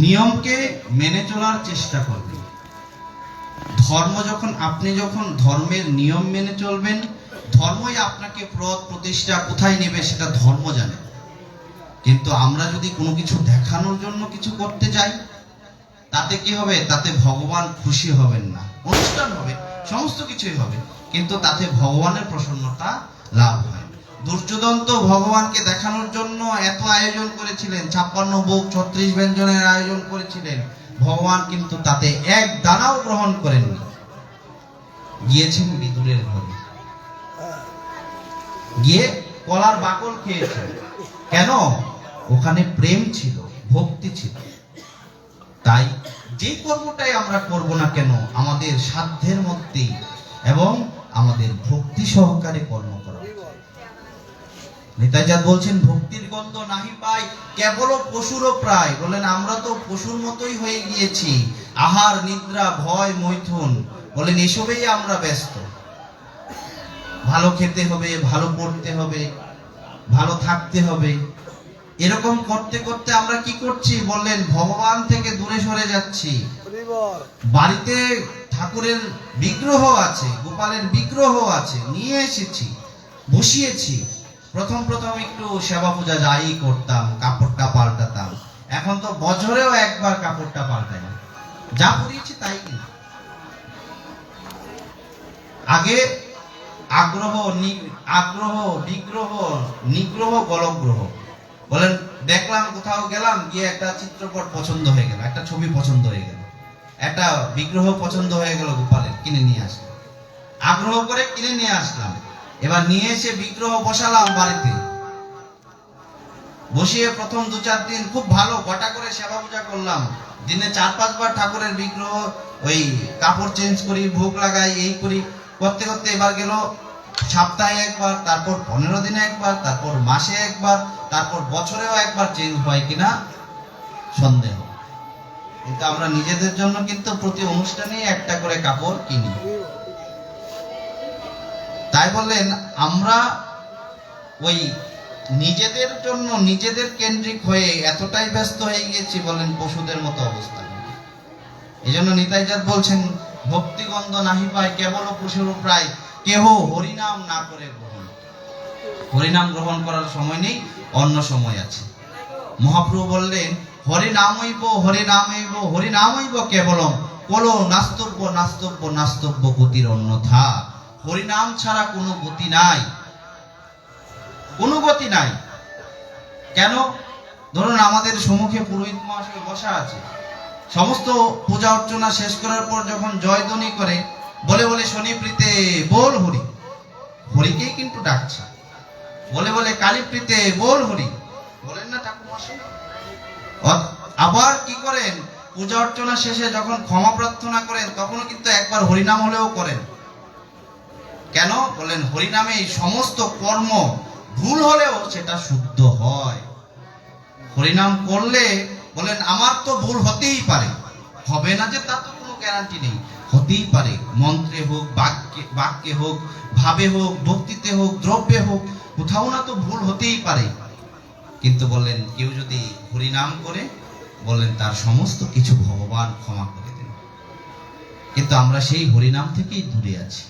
নিয়মকে মেনে চলার চেষ্টা করবেন। ধর্ম যখন আপনি যখন ধর্মের নিয়ম মেনে চলবেন, ধর্মই আপনাকে প্রতিষ্ঠা কোথায় নেবে সেটা ধর্ম জানে। কিন্তু আমরা যদি কোনো কিছু দেখানোর জন্য কিছু করতে যাই, তাতে কি হবে? তাতে ভগবান খুশি হবেন না। অনুষ্ঠান হবে, সমস্ত কিছুই হবে, কিন্তু তাতে ভগবানের প্রসন্নতা লাভ হয়। দুর্যোধন তো ভগবানকে দেখানোর জন্য এত আয়োজন করেছিলেন, 56 ভোগ 36 ব্যঞ্জনের আয়োজন করেছিলেন। ভগবান কিন্তু তাতে এক দানাও গ্রহণ করেননি। গিয়েছেন বিদুরের ঘরে, গিয়ে কলার বাকল খেয়েছেন। কেন? ওখানে প্রেম ছিল, ভক্তি ছিল। তাই যে কর্মটাই আমরা করব না কেন, আমাদের সাধ্যের মধ্যে এবং আমাদের ভক্তি সহকারে কর্ম করা। নিতাইজাত বলছেন ভক্তির গন্ধ নাহি পাই কেবল পশুর প্রায়। বলেন আমরা তো পশুর মতোই হয়ে গিয়েছি, আহার নিদ্রা ভয় মৈথুন, বলেন এসবেই আমরা ব্যস্ত। ভালো খেতে হবে, ভালো পড়তে হবে, ভালো থাকতে হবে, এরকম করতে করতে আমরা কি করছি? বললেন ভগবান থেকে দূরে সরে যাচ্ছি। বাড়িতে ঠাকুরের বিগ্রহ আছে, গোপালের বিগ্রহ আছে, নিয়ে এসেছি, বসিয়েছি। প্রথম একটু সেবা পূজা যাই করতাম, কাপড়টা পাল্টাতাম। এখন তো বছরেও একবার কাপড়টা পাল্টাই না, যা পরিয়েছি তাই কিনা। আগে আগ্রহ বিগ্রহ নিগ্রহ গলগ্রহ। বলেন দেখলাম কোথাও গেলাম, গিয়ে একটা চিত্রপট পছন্দ হয়ে গেল, একটা ছবি পছন্দ হয়ে গেল, একটা বিগ্রহ পছন্দ হয়ে গেল গোপালের, কিনে নিয়ে আসলাম। আগ্রহ করে কিনে নিয়ে আসলাম, এবার নিয়ে এসে বিগ্রহ বসালাম বাড়িতে। বসিয়ে প্রথম 2-4 দিন খুব ভালো গোটা করে সেবা পূজা করলাম। দিনে 4-5 বার ঠাকুরের বিগ্রহ ওই কাপড় চেঞ্জ করি, ভোগ লাগাই, এই করি। করতে করতে এবার গেল সপ্তাহে একবার, তারপর 15 দিনে একবার, তারপর মাসে একবার, তারপর বছরেও একবার চেঞ্জ হয় কিনা সন্দেহ। কিন্তু আমরা নিজেদের জন্য কিন্তু প্রতি অনুষ্ঠানে একটা করে কাপড় কিনি। তাই বললেন আমরা ওই নিজেদের জন্য নিজেদের কেন্দ্রিক হয়ে এতটাই ব্যস্ত হয়ে গিয়েছি, বলেন পশুদের মতো অবস্থা। এই জন্য নিতাইজাত বলছেন ভক্তিগন্ধ নাহি পায় কেবল পশুর প্রায়, কেহ হরিনাম না করে গ্রহণ। হরিনাম গ্রহণ করার সময় নেই, অন্য সময় আছে। মহাপ্রভু বললেন, হরি নামইব হরি নামইব হরি নামইব কেবলম, কলো নাস্তব্য নাস্তব্য নাস্তব্য গতির অন্যথা। হরি নাম ছাড়া কোনো গতি নাই, কোনো গতি নাই। কেন? ধরুন আমাদের সম্মুখে পুরোহিত মহাশয় বসা আছে, সমস্ত পূজা অর্চনা শেষ করার পর যখন জয়ধ্বনি করে বলে বলে শনিপ্রীতে বল হরি, হরিকেই কিন্তু ডাকছে। বলে বলে কালীপ্রীতে বল হরি, বলেন না ঠাকুর মশাই? আবার কি করেন, পূজা অর্চনা শেষে যখন ক্ষমা প্রার্থনা করেন তখনও কিন্তু একবার হরিনাম হলেও করেন। কেন? বলেন হরিনামে এই সমস্ত কর্ম ভুল হলেও সেটা শুদ্ধ হয়। হরিনাম করলে বলেন আমার তো ভুল হতেই পারে, হবে না যে তার তো কোনো গ্যারান্টি নেই, হতেই পারে। মন্ত্রে হোক, বাক্যে হোক, ভাবে হোক, ভক্তিতে হোক, দ্রব্যে হোক, কোথাও না তো ভুল হতেই পারে। কিন্তু বললেন কেউ যদি হরিনাম করে বললেন তার সমস্ত কিছু ভগবান ক্ষমা করে দেন। কিন্তু আমরা সেই হরিনাম থেকেই দূরে আছি।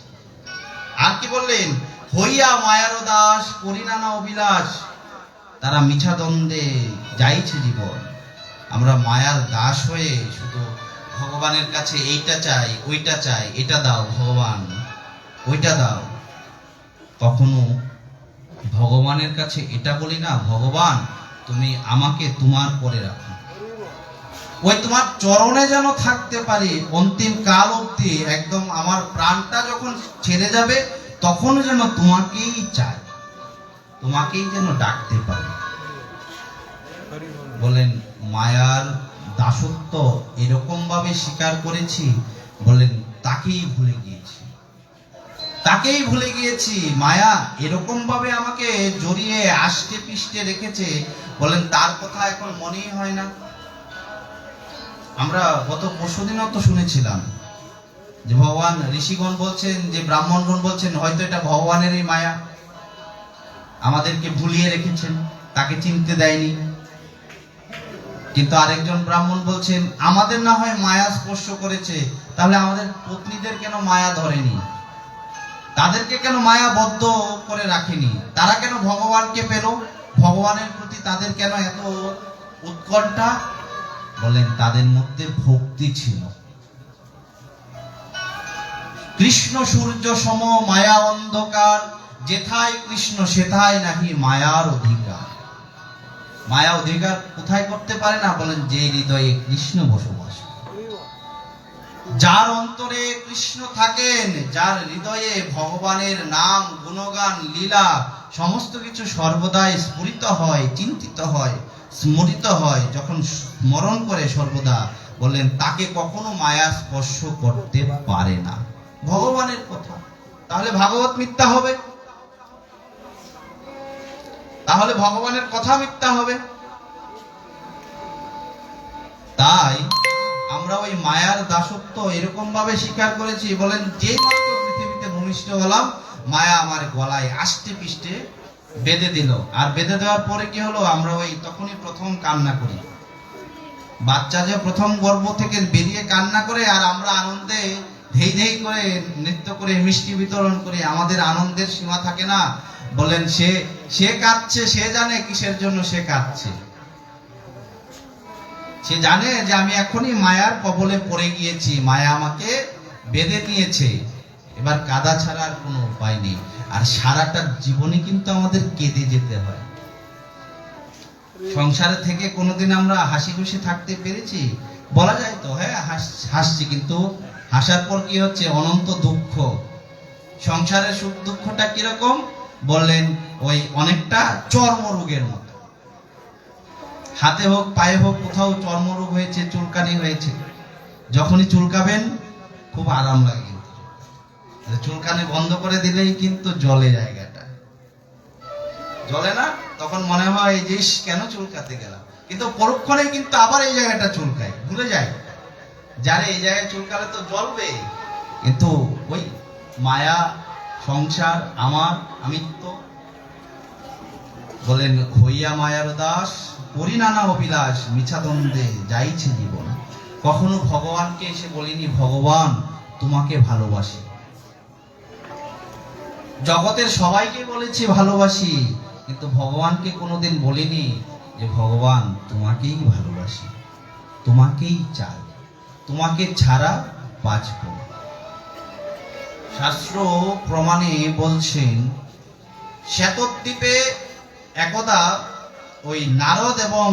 আর কি বললেন? হইয়া মায়ার দাস করি নানা অভিলাষ, তারা মিছা দ্বন্দ্বে যাইছে জীবন। আমরা মায়ার দাস হয়ে শুধু ভগবানের কাছে এইটা চাই ওইটা চাই, এটা দাও ভগবান, ওইটা দাও। কখনো ভগবানের কাছে এটা বলি না, ভগবান তুমি আমাকে তোমার পরে রাখো, ওই তোমার চরণে যেন থাকতে পারি অন্তিম কাল অবধি। একদম আমার প্রাণটা যখন ছেড়ে যাবে তখন যেন তোমাকেই চাই, তোমাকেই যেন ডাকতে পারি। বলেন মায়ার দাসত্ব এরকম ভাবে স্বীকার করেছি, বলেন তাকেই ভুলে গিয়েছি, তাকেই ভুলে গিয়েছি। মায়া এরকম ভাবে আমাকে জড়িয়ে আষ্টে পিষ্টে রেখেছে, বলেন তার কথা এখন মনেই হয় না। আমরা গত পরশুদিনও তো শুনেছিলাম যে ভগবান ঋষিগণ বলছেন, যে ব্রাহ্মণগণ বলছেন হয়তো এটা ভগবানেরই মায়া, আমাদেরকে ভুলিয়ে রেখেছেন, তাকে চিনতে দেয়নি। কিন্তু আরেকজন ব্রাহ্মণ বলছেন আমাদের না হয় মায়া স্পর্শ করেছে, তাহলে আমাদের পত্নীদের কেন মায়া ধরেনি, তাদেরকে কেন মায়াবদ্ধ করে রাখেনি, তারা কেন ভগবানকে পেল, ভগবানের প্রতি তাদের কেন এত উৎকণ্ঠা? বলেন তাদের মধ্যে ভক্তি ছিল। কৃষ্ণ সূর্য সম মায়া অন্ধকার, যেথায় কৃষ্ণ সেথায় নাকি মায়ার অধিকার। মায়া অধিকার কোথায় করতে পারে না? বলেন যে হৃদয়ে কৃষ্ণ বসবাস, যার অন্তরে কৃষ্ণ থাকেন, যার হৃদয়ে ভগবানের নাম গুণগান লীলা সমস্ত কিছু সর্বদাই স্ফুরিত হয়, চিন্তিত হয়, স্মরিত হয়, যখন স্মরণ করে সর্বদা, বললেন তাকে কখনো মায়া স্পর্শ করতে পারে না। ভগবানের কথা, তাহলে ভাগবত মিথ্যা হবে, তাহলে ভগবানের কথা মিথ্যা হবে। তাই আমরা ওই মায়ার দাসত্ব এরকম ভাবে স্বীকার করেছি, বলেন যেই মাত্র পৃথিবীতে ভূমিষ্ঠ হলাম মায়া আমার গলায় আষ্টে পিষ্টে বেঁধে দিল। আর বেঁধে দেওয়ার পরে কি হলো? আমরা ওই তখনই প্রথম কান্না করি, বাচ্চা যে প্রথম গর্ভ থেকে বেরিয়ে কান্না করে, আর আমরা আনন্দে ধেই ধেই করে নৃত্য করে মিষ্টি বিতরণ করি, আমাদের আনন্দের সীমা থাকে না। বলেন সে কাঁদছে, সে জানে কিসের জন্য সে কাঁদছে, সে জানে যে আমি এখনই মায়ার কবলে পড়ে গিয়েছি, মায়া আমাকে বেঁধে নিয়েছে, এবার কাঁদা ছাড়া আর কোনো উপায় নেই। আর সারাটা জীবনে কিন্তু আমাদের কেঁদে যেতে হয়। সংসারে থেকে কোনোদিন আমরা হাসি খুশি থাকতে পেরেছি? বলা যায় তো হ্যাঁ হাসছি, কিন্তু হাসার পর কি হচ্ছে? অনন্ত দুঃখ। সংসারের সুখ দুঃখটা কিরকম? বললেন ওই অনেকটা চর্মরোগের মতো, হাতে হোক পায়ে হোক কোথাও চর্মরোগ হয়েছে, চুলকানি হয়েছে, যখনই চুলকাবেন খুব আরাম লাগে, চুলকানি বন্ধ করে দিলেই কিন্তু জ্বলে, জায়গাটা জ্বলে না, তখন মনে হয় যে কেন চুলকাতে গেলাম, কিন্তু পরক্ষণে কিন্তু আবার এই জায়গাটা চুলকায়, ভুলে যায় যারে এই জায়গায় চুলকালে তো জ্বলবে। কিন্তু ওই মায়া, সংসার, আমার আমিত্ব, বলেন হইয়া মায়ার দাস করি নানা অভিলাষ, মিছা দ্বন্দ্বে যাইছে জীবন। কখনো ভগবানকে এসে বলিনি ভগবান তোমাকে ভালোবাসি, জগতের সবাইকে বলেছি ভালোবাসি, কিন্তু ভগবানকে কোনোদিন বলিনি যে ভগবান তোমাকেই ভালোবাসি, তোমাকেই চাই, তোমাকে ছাড়া বাঁচব না। শাস্ত্র প্রমাণে বলছেন, শ্বেতদ্বীপে একদা ওই নারদ এবং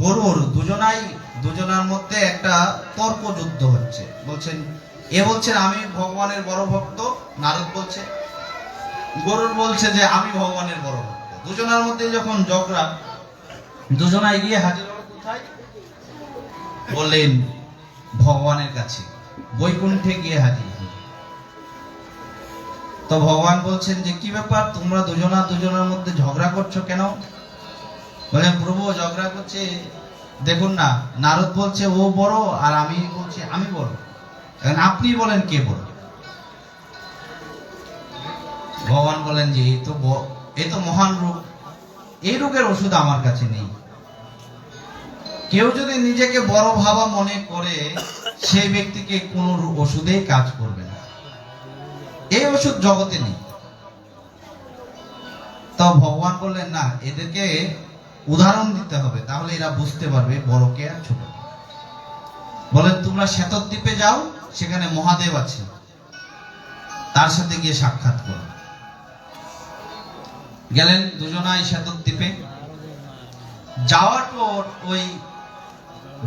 গরুর দুজনার মধ্যে একটা তর্ক যুদ্ধ হচ্ছে। বলছেন, এ বলছেন আমি ভগবানের বড় ভক্ত, নারদ বলছে, গরুর বলছে যে আমি ভগবানের বড় ভক্ত। দুজনার মধ্যে যখন ঝগড়া, দুজনায় গিয়ে হাজির হলো কোথায়? বললেন ভগবানের কাছে, বৈকুণ্ঠে গিয়ে হাজির হল। তো ভগবান বলছেন যে কি ব্যাপার, তোমরা দুজনার মধ্যে ঝগড়া করছো কেন? বলেন প্রভু ঝগড়া করছে, দেখুন না, নারদ বলছে ও বড় আর আমি বলছি আমি বড়, এখন আপনি বলেন কে বড়? ভগবান বলেন যে এই তো মহান রোগ, এই রোগের ওষুধ আমার কাছে নেই। কেউ যদি নিজেকে বড় ভাবা মনে করে, সেই ব্যক্তিকে কোন ওষুধেই কাজ করবে না, এই ওষুধ জগতে নেই। তো ভগবান বললেন না, এদেরকে উদাহরণ দিতে হবে, তাহলে এরা বুঝতে পারবে বড় কে আর ছোট। বলেন তোমরা শ্বেতদ্বীপে যাও, সেখানে মহাদেব আছে, তার সাথে গিয়ে সাক্ষাৎ করো। গেলেন দুজনাই শ্বেতদ্বীপে। যাওয়ার পর ওই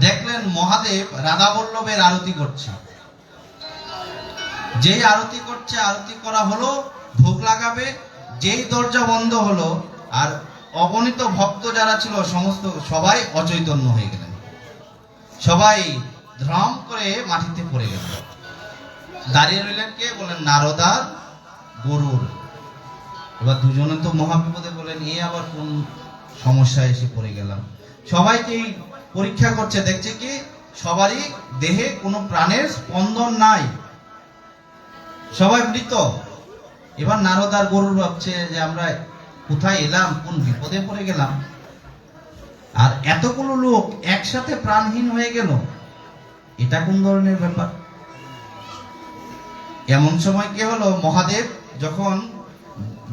দেখলেন মহাদেব রাধা বল্লভের আরতি করছে। যেই আরতি করছে, আরতি করা হলো, ভোগ লাগাবে, যেই দরজা বন্ধ হলো, আর অগণিত ভক্ত যারা ছিল সবাই অচৈতন্য হয়ে গেলেন, সবাই ধ্রম করে মাটিতে পড়ে গেল। দাঁড়িয়ে রইলেন কে? বলেন নারদ আর গরুর। এবার দুজনে তো মহাবিপদে, বলেন এ আবার কোন সমস্যায় এসে পড়ে গেলাম। সবাইকেই পরীক্ষা করছে, দেখছে কি সবারই দেহে কোনো প্রাণের স্পন্দন নাই, সবাই মৃত। এবার নারদ আর গরুর ভাবছে যে আমরা কোথায় এলাম, কোন বিপদে পড়ে গেলাম, আর এতগুলো লোক একসাথে প্রাণহীন হয়ে গেল, এটা কোন ধরনের ব্যাপার? এমন সময় কি হলো, মহাদেব যখন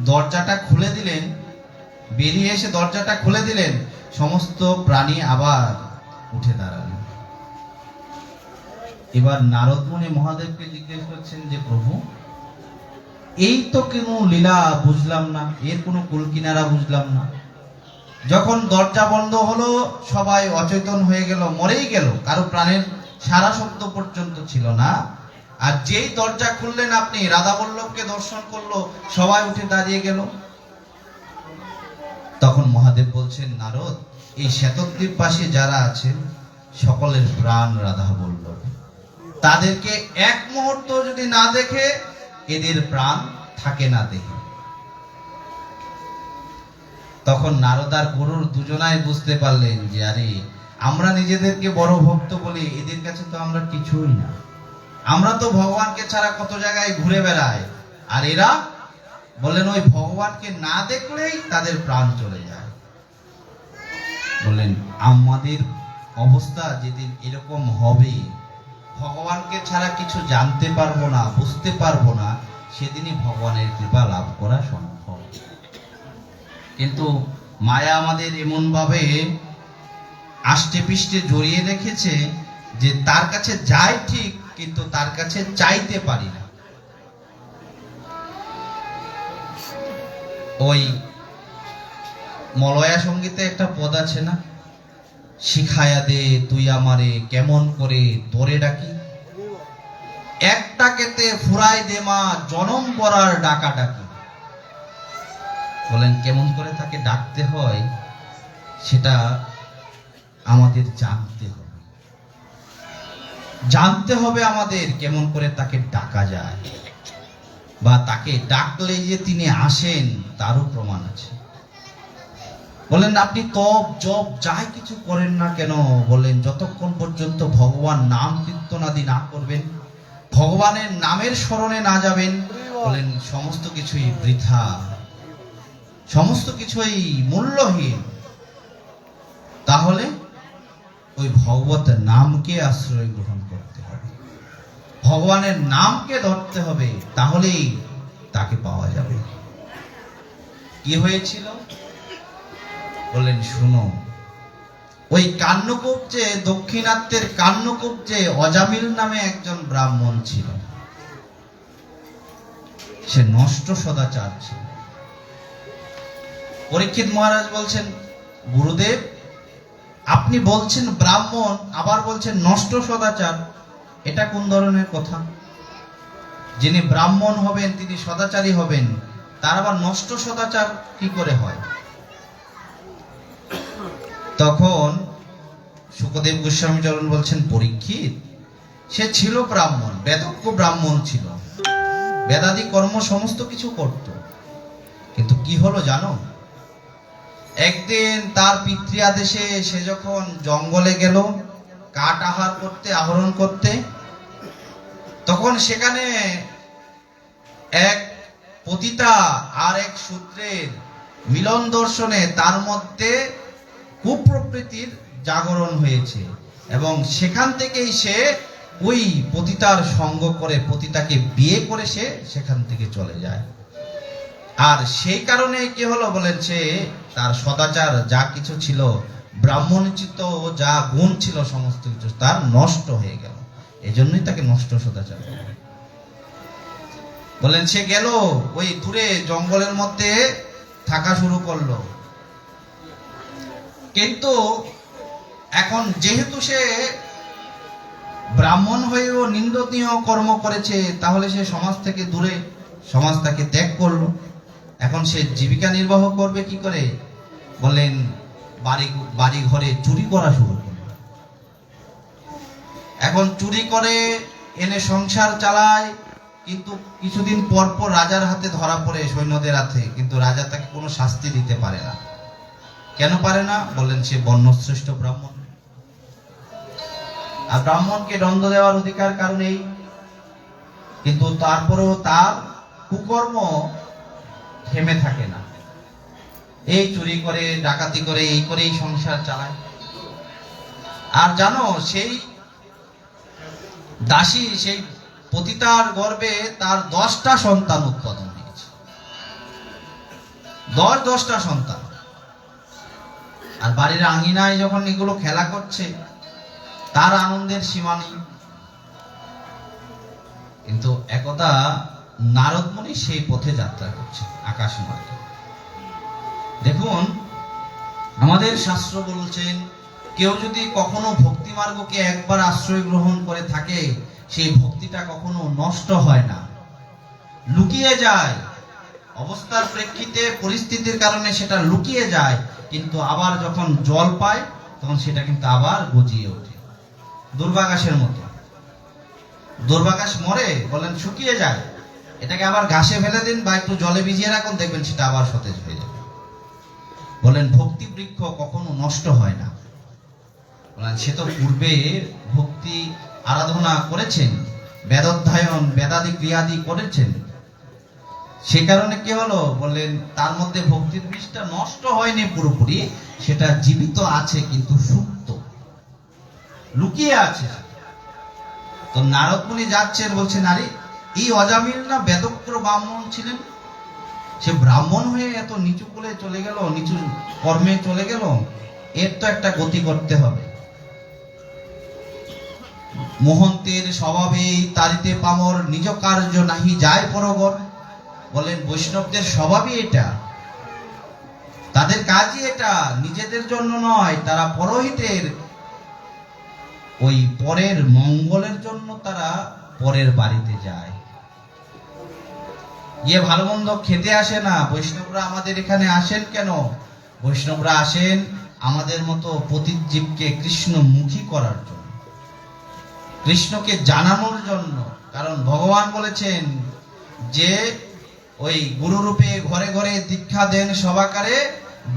দরজাটা খুলে দিলেন, বেরিয়ে এসে দরজাটা খুলে দিলেন, সমস্ত প্রাণী আবার উঠে দাঁড়ালেন। এবার নারদ মুনি মহাদেবকে জিজ্ঞেস করছেন যে প্রভু, এই তো কেন লীলা বুঝলাম না, এর কোনো কুলকিনারা বুঝলাম না। যখন দরজা বন্ধ হলো, সবাই অচেতন হয়ে গেল, মরেই গেল, কারো প্রাণের সারা শব্দ পর্যন্ত ছিল না। আর যেই দরজা খুললেন আপনি, রাধা বল্লভকে দর্শন করলো, সবাই উঠে দাঁড়িয়ে গেল। তখন মহাদেব বলছেন, নারদ, এই শ্বেতদ্বীপবাসী যারা আছেন সকলের প্রাণ রাধা বল্লভ, তাদেরকে এক মুহূর্ত যদি না দেখে এদের প্রাণ থাকে না দেহে। তখন নারদ আর গরুর দুজনাই বুঝতে পারলেন যে আরে আমরা নিজেদেরকে বড় ভক্ত বলি, এদের কাছে তো আমরা কিছুই না, আমরা তো ভগবানকে ছাড়া কত জায়গায় ঘুরে বেড়াই, আর এরা বললেন ওই ভগবানকে না দেখলেই তাদের প্রাণ চলে যায়। বললেন আমাদের অবস্থা যেদিন এরকম হবে, ভগবানকে ছাড়া কিছু জানতে পারবো না, বুঝতে পারবো না, সেদিনই ভগবানের কৃপা লাভ করা সম্ভব। কিন্তু মায়া আমাদের এমন ভাবে আষ্টে পৃষ্ঠে জড়িয়ে রেখেছে যে তার কাছে যাই ঠিক, কিন্তু তার কাছে চাইতে পারি না। ওই মলয়া সঙ্গীতে একটা পদ আছে না, শিখায়া দে তুই আমারে কেমন করে তোরে ডাকি, একটা কেতে ফুরাই দে মা জনম পড়ার ডাকা ডাকি। বলেন কেমন করে তাকে ডাকতে হয় সেটা আমাদের জানতে হবে আমাদের কেমন করে তাকে ডাকা যায়, বা তাকে ডাকলে যে তিনি আসেন তারও প্রমাণ আছে। বলেন আপনি তপ জপ যাই কিছু করেন না কেন, বলেন যতক্ষণ পর্যন্ত ভগবান নাম কীর্তনাদি না করবেন, ভগবানের নামের স্মরণে না যাবেন, বলেন সমস্ত কিছুই বৃথা, সমস্ত কিছুই মূল্যহীন। তাহলে ওই ভগবত নামকে আশ্রয় গ্রহণ করতে হবে, ভগবানের নামকে ধরতে হবে, তাহলেই তাকে পাওয়া যাবে। কি হয়েছিল? বললেন শুনো, ওই কান্যকুব্জে, দক্ষিণাত্যের কান্যকুব্জে অজামিল নামে একজন ব্রাহ্মণ ছিল। সে নষ্ট সদাচার ছিল। পরীক্ষিত মহারাজ বলছেন, গুরুদেব আপনি বলছেন ব্রাহ্মণ, আবার বলছেন নষ্ট সদাচার, এটা কোন ধরনের কথা? যিনি ব্রাহ্মণ হবেন তিনি সদাচারী হবেন, তার আবার নষ্ট সদাচার কি করে হয়? তখন শুকদেব গোস্বামী চরণ বলছেন, পরীক্ষিত সে ছিল ব্রাহ্মণ, বেদজ্ঞ ব্রাহ্মণ ছিল, বেদাদি কর্ম সমস্ত কিছু করত, কিন্তু কি হলো জানো? একদিন তার পিতৃ আদেশে সে যখন জঙ্গলে গেল কাঠ আহরণ করতে, তখন সেখানে এক পতিতা আর এক শূদ্রের মিলন দর্শনে তার মধ্যে কুপ্রবৃত্তির জাগরণ হয়েছে, এবং সেখান থেকেই সে ওই পতিতার সঙ্গ করে পতিতাকে বিয়ে করে সে সেখান থেকে চলে যায়। আর সেই কারণে কি হলো বলেন, সে তার সদাচার যা কিছু ছিল, ব্রাহ্মণোচিত যা গুণ ছিল সমস্ত কিছু তার নষ্ট হয়ে গেল। এজন্যই তাকে নষ্ট সদাচার বলেন। সে গেল ওই দূরে জঙ্গলের মধ্যে থাকা শুরু করলো, কিন্তু এখন যেহেতু সে ব্রাহ্মণ হয়েও নিন্দনীয় কর্ম করেছে, তাহলে সে সমাজ থেকে দূরে, সমাজ তাকে ত্যাগ করলো। এখন সে জীবিকা নির্বাহ করবে কি করে? বলেন বাড়ি ঘরে চুরি করা শুরু করলো। এখন চুরি করে এনে সংসার চালায়, কিন্তু কিছুদিন পর পর রাজার হাতে ধরা পড়ে, সৈন্যদের হাতে, কিন্তু রাজা তাকে কোনো শাস্তি দিতে পারে না। কেন পারে না? বললেন সে বর্ণশ্রেষ্ঠ ব্রাহ্মণ, আর ব্রাহ্মণকে দণ্ড দেওয়ার অধিকার কারণেই। কিন্তু তারপরেও তার কুকর্ম থেমে থাকে না, এই চুরি করে ডাকাতি করে এই করেই সংসার চালায়। আর জানো, সেই দাসী, সেই পতিতার গর্ভে তার 10টা সন্তান উৎপাদন হয়েছে, 10টা সন্তান। আর বাড়ির আঙিনায় যখন এগুলো খেলা করছে, তার আনন্দের সীমা নেই। কিন্তু একদা নারদ মুনি সেই পথে যাত্রা করছে, আকাশ মার্গে। দেখুন, আমাদের শাস্ত্র বলছেন, কেউ যদি কখনো ভক্তি মার্গকে একবার আশ্রয় গ্রহণ করে থাকে, সেই ভক্তিটা কখনো নষ্ট হয় না, লুকিয়ে যায়। অবস্থার প্রেক্ষিতে, পরিস্থিতির কারণে সেটা লুকিয়ে যায়, কিন্তু আবার যখন জল পায় তখন সেটা কিন্তু আবার গজিয়ে ওঠে। দুর্বাঘাসের মতো, দুর্বাঘাস মরে, বলেন শুকিয়ে যায়, এটাকে আবার ঘাসে ফেলে দিন বা একটু জলে ভিজিয়ে রাখুন, দেখবেন সেটা আবার সতেজ হয়ে যাবে। বলেন ভক্তি বৃক্ষ কখনো নষ্ট হয় না। বলেন সে তো পূর্বে ভক্তি আরাধনা করেছেন, বেদোধ্যায়ন বেদাদি ক্রিয়াদি করেছেন, সে কারণে কি হলো? বললেন তার মধ্যে ভক্তির বীজটা নষ্ট হয়নি পুরোপুরি, সেটা জীবিত আছে, কিন্তু সুপ্ত, লুকিয়ে আছে। তো নারদ মুনি যাচ্ছেন, বলছে, নারী এই অজামিল না বেদজ্ঞ ব্রাহ্মণ ছিলেন, সে ব্রাহ্মণ হয়ে এত নিচু কুলে চলে গেল, নিচু কর্মে চলে গেল, এর তো একটা গতি করতে হবে। মোহন্তের স্বভাবে তারিতে পামর, নিজ কার্য নাহি যায় পরগর। বলেন বৈষ্ণবদের স্বভাবই এটা, তাদের কাজই এটা, নিজেদের জন্য নয়, তারা পরহিতের ওই পরের মঙ্গলের জন্য তারা পরের বাড়িতে যায়, গিয়ে ভালো মন্দ খেতে আসে না। বৈষ্ণবরা আমাদের এখানে আসেন কেন? বৈষ্ণবরা আসেন আমাদের মতো পতিত জীবকে কৃষ্ণমুখী করার জন্য, কৃষ্ণকে জানানোর জন্য। কারণ ভগবান বলেছেন যে ওই গুরু রূপে ঘরে ঘরে দীক্ষা দেন সবাকারে,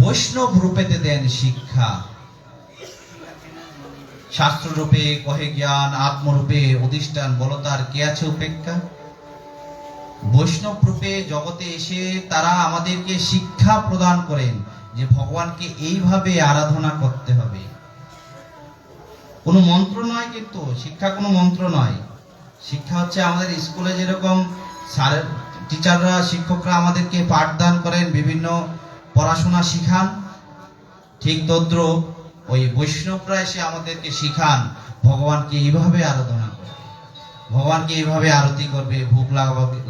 বৈষ্ণব রূপেতে দেন শিক্ষা। শাস্ত্র রূপে কহে জ্ঞান, আত্মরূপে অধিষ্ঠান, বলতার কে আছে উপেক্ষা। বৈষ্ণব রূপে জগতে এসে তারা আমাদেরকে শিক্ষা প্রদান করেন যে ভগবানকে এইভাবে আরাধনা করতে হবে। কোনো মন্ত্র নয়, কিন্তু শিক্ষা কোনো মন্ত্র নয়। শিক্ষা হচ্ছে আমাদের স্কুলে যেরকম স্যারের টিচাররা, শিক্ষকরা আমাদেরকে পাঠদান করেন, বিভিন্ন পড়াশোনা শিখান, ঠিক তদ্রূপ ওই বৈষ্ণবরা এসে আমাদেরকে শিখান ভগবানকে এইভাবে আরাধনা করবে, ভগবানকে এইভাবে আরতি করবে, ভোগ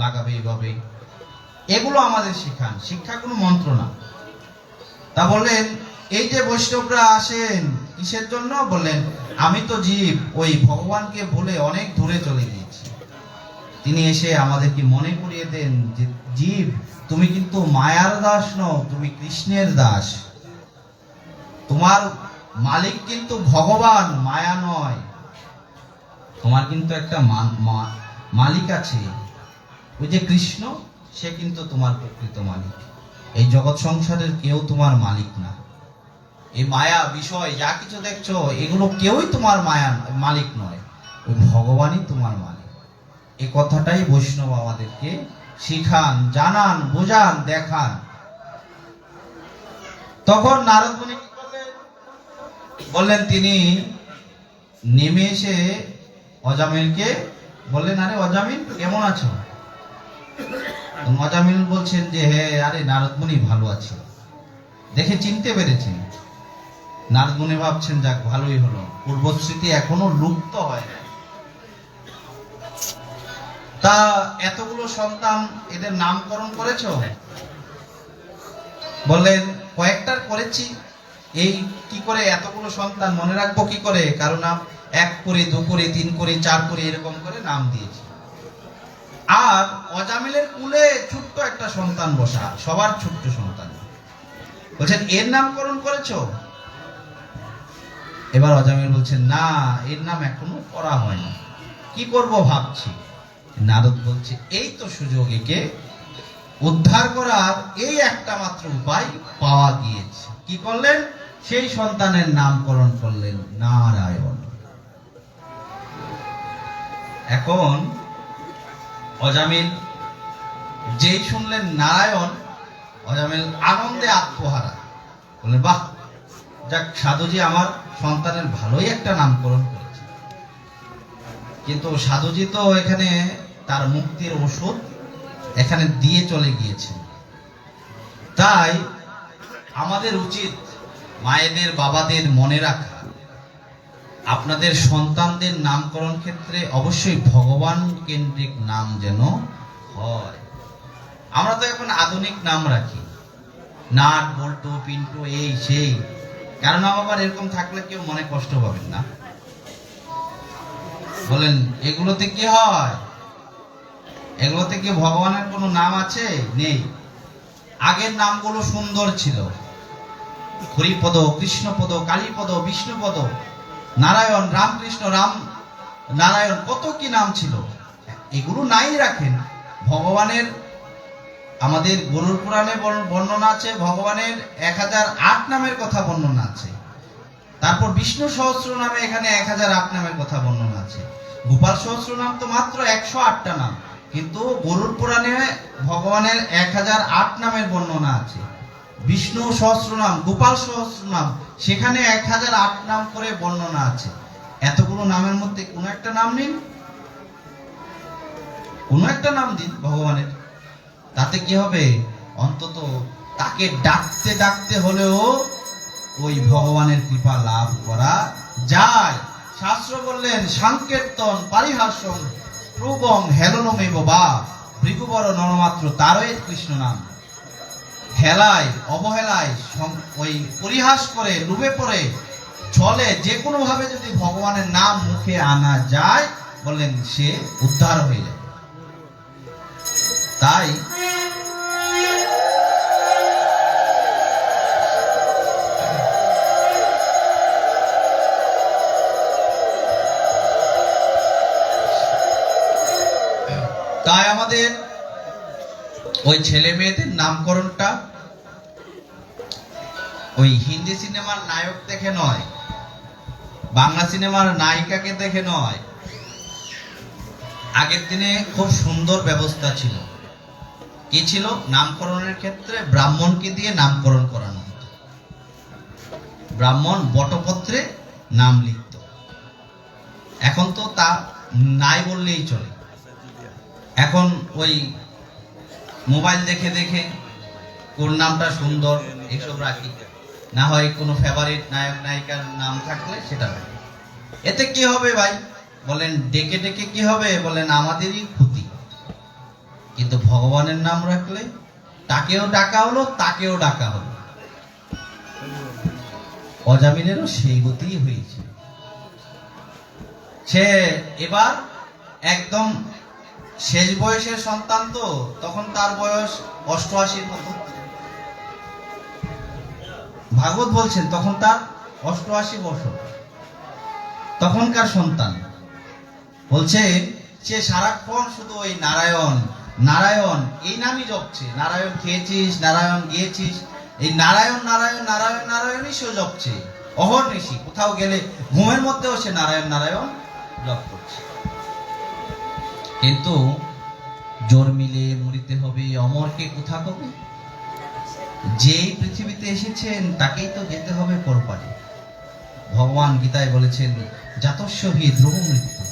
লাগাবে এইভাবে, এগুলো আমাদের শিখান। শিক্ষা কোনো মন্ত্র না। তা বললেন এই যে বৈষ্ণবরা আসেন কিসের জন্য? বললেন আমি তো জীব, ওই ভগবানকে বলে অনেক দূরে চলে গিয়েছি। তিনি এসে আমাদেরকে মনে করিয়ে দেন যে জীব, তুমি কিন্তু মায়ার দাস নও, তুমি কৃষ্ণের দাস। তোমার মালিক কিন্তু ভগবান, মায়া নয়। তোমার কিন্তু একটা মালিক আছে, ওই যে কৃষ্ণ, সে কিন্তু তোমার প্রকৃত মালিক। এই জগৎ সংসারের কেউ তোমার মালিক না। এই মায়া বিষয় যা কিছু দেখছো এগুলো কেউই তোমার মালিক নয়, ওই ভগবানই তোমার মালিক। এই কথাটাই বৈষ্ণব আমাদেরকে শিখান, জানান, বোঝান, দেখান। তখন নারদ মুনি কি করলেন? বললেন তিনি নেমে এসে অজামিলকে বললেন, আরে অজামিল কেমন আছো? অজামিল বলছেন যে হ্যাঁ, আরে নারদ মুনি ভালো আছে। দেখে চিনতে পেরেছেন। নারদ মুনি ভাবছেন যাক ভালোই হলো, পূর্বস্মৃতি এখনো লুপ্ত হয় না। তা এতগুলো সন্তান, এদের নামকরণ করেছো? বললেন কয়েকটার করেছি। এই কি করে এতগুলো সন্তান মনে রাখবো কি করে? কারণ 1 করে 2 করে 3 করে 4 করে এরকম করে নাম দিয়েছি। আর অজামিলের কুলে ছোট্ট একটা সন্তান বসা, সবার ছোট্ট সন্তান। বলছেন এর নামকরণ করেছো? এবার অজামিল বলছেন না, এর নাম এখনো করা হয়নি, কি করব ভাবছি। নারদ বলছে এই তো সুযোগ, একে উদ্ধার করার এই একটা মাত্র উপায় পাওয়া গিয়েছে। কি করলেন? সেই সন্তানের নামকরণ করলেন নারায়ণ। এখন অজামিল যেই শুনলেন নারায়ণ, অজামিল আনন্দে আত্মহারা। বললেন বাহ, যাক সাধুজি আমার সন্তানের ভালোই একটা নামকরণ করেছে। কিন্তু সাধুজি তো এখানে তার মুক্তির ওষুধ এখানে দিয়ে চলে গিয়েছে। তাই আমাদের উচিত মায়েদের, বাবাদের মনে রাখা, আপনাদের সন্তানদের নামকরণ ক্ষেত্রে অবশ্যই ভগবান কেন্দ্রিক নাম যেন হয়। আমরা তো এখন আধুনিক নাম রাখি, নাট, বল্টু, পিন্টু, এই সেই। কারণ আবার এরকম থাকলে কেউ মনে কষ্ট পাবেন না। বলেন এগুলোতে কি হয়? এগুলোতে কি ভগবানের কোনো নাম আছে? নেই। আগের নামগুলো সুন্দর ছিল, হরিপদ, কৃষ্ণপদ, কালীপদ, বিষ্ণুপদ, নারায়ণ, রামকৃষ্ণ, রাম নারায়ণ, কত কি নাম ছিল। এগুলো নাই রাখেন। ভগবানের আমাদের গরুর পুরাণে বর্ণনা আছে, ভগবানের 1008 নামের কথা বর্ণনা আছে। তারপর বিষ্ণু সহস্র নামে এখানে 1008 নামের কথা বর্ণনা আছে। গোপাল সহস্র নাম তো মাত্র 108টা নাম, কিন্তু গরুর পুরাণে ভগবানের 1008 নামের বর্ণনা আছে। বিষ্ণু সহস্র নাম, গোপাল সহস্র নাম, সেখানে 1008 নাম করে বর্ণনা আছে। এতগুলো নামের মধ্যে কোনো একটা নাম নিন, কোনো একটা নাম দিন ভগবানের। তাতে কি হবে? অন্তত তাকে ডাকতে ডাকতে হলেও ওই ভগবানের কৃপা লাভ করা যায়। শাস্ত্র বললেন সাংকের্তন পারিহাস্যং প্রবং হেলনমেব বা ভৃগুবর নরমাত্র তারই কৃষ্ণ নাম। হেলায়, অবহেলায়, ওই পরিহাস করে, লুভে পড়ে, ছলে যে কোনো ভাবে যদি ভগবানের নাম মুখে আনা যায়, বললেন সে উদ্ধার হয়ে যায়। তাই আমাদের ওই ছেলে মেয়েদের নামকরণটা ওই হিন্দি সিনেমার নায়ক দেখে নয়, বাংলা সিনেমার নায়িকাকে দেখে নয়। আগের দিনে খুব সুন্দর ব্যবস্থা ছিল। কি ছিল? নামকরণের ক্ষেত্রে ব্রাহ্মণকে দিয়ে নামকরণ করানো হতো। ব্রাহ্মণ বটপত্রে নাম লিখত। এখন তো তা নাই বললেই চলে। এখন ওই মোবাইল দেখে দেখে কোন নামটা সুন্দর এসব রাখি। না হয় কোনো ফেভারিট নায়ক নায়িকার নাম থাকলে সেটা হবে। এতে কি হবে ভাই? বলেন ডেকে ডেকে কি হবে? বলেন আমাদেরই ক্ষতি। কিন্তু ভগবানের নাম রাখলে তাকেও ডাকা হলো, তাকেও ডাকা হলো। অজামিলেরও সেই গতিই হয়েছে। সে এবার একদম শেষ বয়সের সন্তান, তো তখন তার বয়স 88 মতো। ভাগবত বলছেন তখন তার 88 বছর, তখনকার সন্তান। বলছে সে সারাক্ষণ শুধু ওই নারায়ণ নারায়ণ এই নামই জপছে। নারায়ণ খেয়েছিস, নারায়ণ গিয়েছিস, এই নারায়ণ নারায়ণ নারায়ণ নারায়ণই সে জপছে অহর্নিশি। কোথাও গেলে ঘুমের মধ্যেও সে নারায়ণ নারায়ণ জপ করছে। কিন্তু জোর মিলে মরিতে হবে, অমরকে কোথা কবে? যেই পৃথিবীতে এসেছেন তাকেই তো যেতে হবে পরপারে। ভগবান গীতায় বলেছেন জাতস্য হি ধ্রুব মৃত্যু,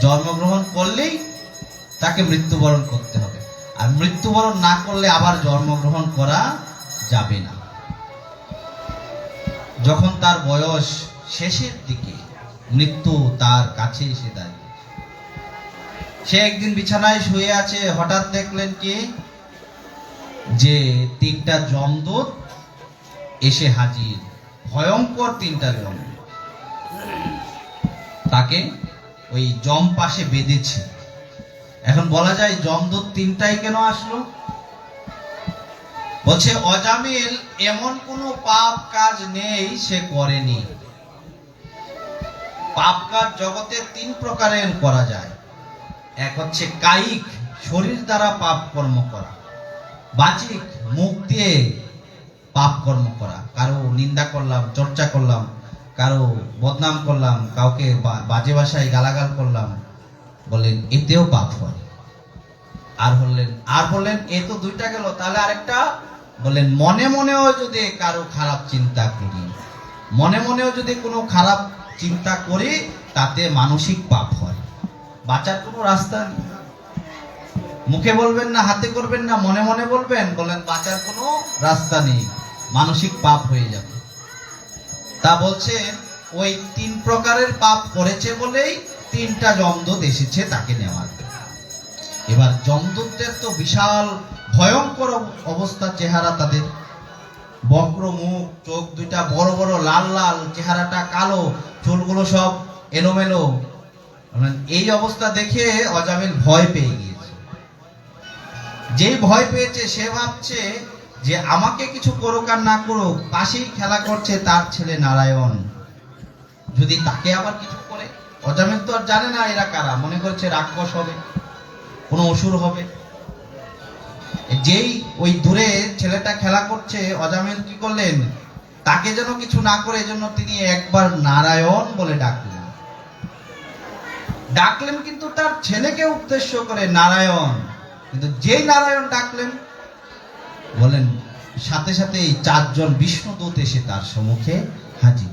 জন্মগ্রহণ করলেই তাকে মৃত্যুবরণ করতে হবে, আর মৃত্যুবরণ না করলে আবার জন্মগ্রহণ করা যাবে না। যখন তার বয়স শেষের দিকে মৃত্যু তার কাছে এসে দাঁড়িয়ে, সে একদিন বিছানায় শুয়ে আছে, হঠাৎ দেখলেন কি যে 3টা যমদূত এসে হাজির, ভয়ঙ্কর 3টা যমদূত তাকে ওই যম পাশে বেঁধেছে। এখন বলা যায় যমদূত 3টাই কেন আসলো? বলছে অজামিল এমন কোন পাপ কাজ নেই সে করেনি। পাপ কাজ জগতে 3 প্রকারের করা যায়। এক হচ্ছে কায়িক, শরীর দ্বারা পাপ কর্ম করা। বাচিক, মুখ দিয়ে পাপ কর্ম করা। কারো নিন্দা করলাম, চর্চা করলাম, কারো বদনাম করলাম, কাউকে বাজে ভাষায় গালাগাল করলাম, বলেন এতেও পাপ হয়। আর বললেন এ তো 2টা গেল, তাহলে আরেকটা বলেন মনে মনেও যদি কারো খারাপ চিন্তা করি, মনে মনেও যদি কোনো খারাপ চিন্তা করি, তাতে মানসিক পাপ হয়। বাঁচার কোনো রাস্তা নেই। মুখে বলবেন না, হাতে করবেন না, মনে মনে বলবেন, বলেন বাঁচার কোনো রাস্তা নেই, মানসিক পাপ হয়ে যাবে। তা বলছেন ওই 3 প্রকারের পাপ করেছে বলেই 3টা যমদূত এসেছে তাকে নেওয়ার। এবার যমদূতদের তো বিশাল ভয়ঙ্কর অবস্থা, চেহারা তাদের, বক্র মুখ, চোখ 2টা বড় বড়, লাল লাল, চেহারাটা কালো, চুলগুলো সব এলোমেলো। এই অবস্থা দেখে অজামিল ভয় পেয়ে গিয়েছে। যেই ভয় পেয়েছে সে ভাবছে যে আমাকে কিছু করুক আর না করুক, পাশেই খেলা করছে তার ছেলে নারায়ণ, যদি তাকে আবার কিছু করে। অজামিল তো আর জানে না এরা কারা, মনে করছে রাক্ষস হবে, কোনো অসুর হবে। যেই ওই দূরে ছেলেটা খেলা করছে, অজামিল কি করলেন, তাকে যেন কিছু না করে এজন্য তিনি একবার নারায়ণ বলে ডাকলেন। কিন্তু তার ছেলেকে উদ্দেশ্য করে নারায়ণ। কিন্তু যেই নারায়ণ ডাকলেন, বলেন সাথে সাথে 4 জন বিষ্ণুদূত এসে তার সম্মুখে হাজির।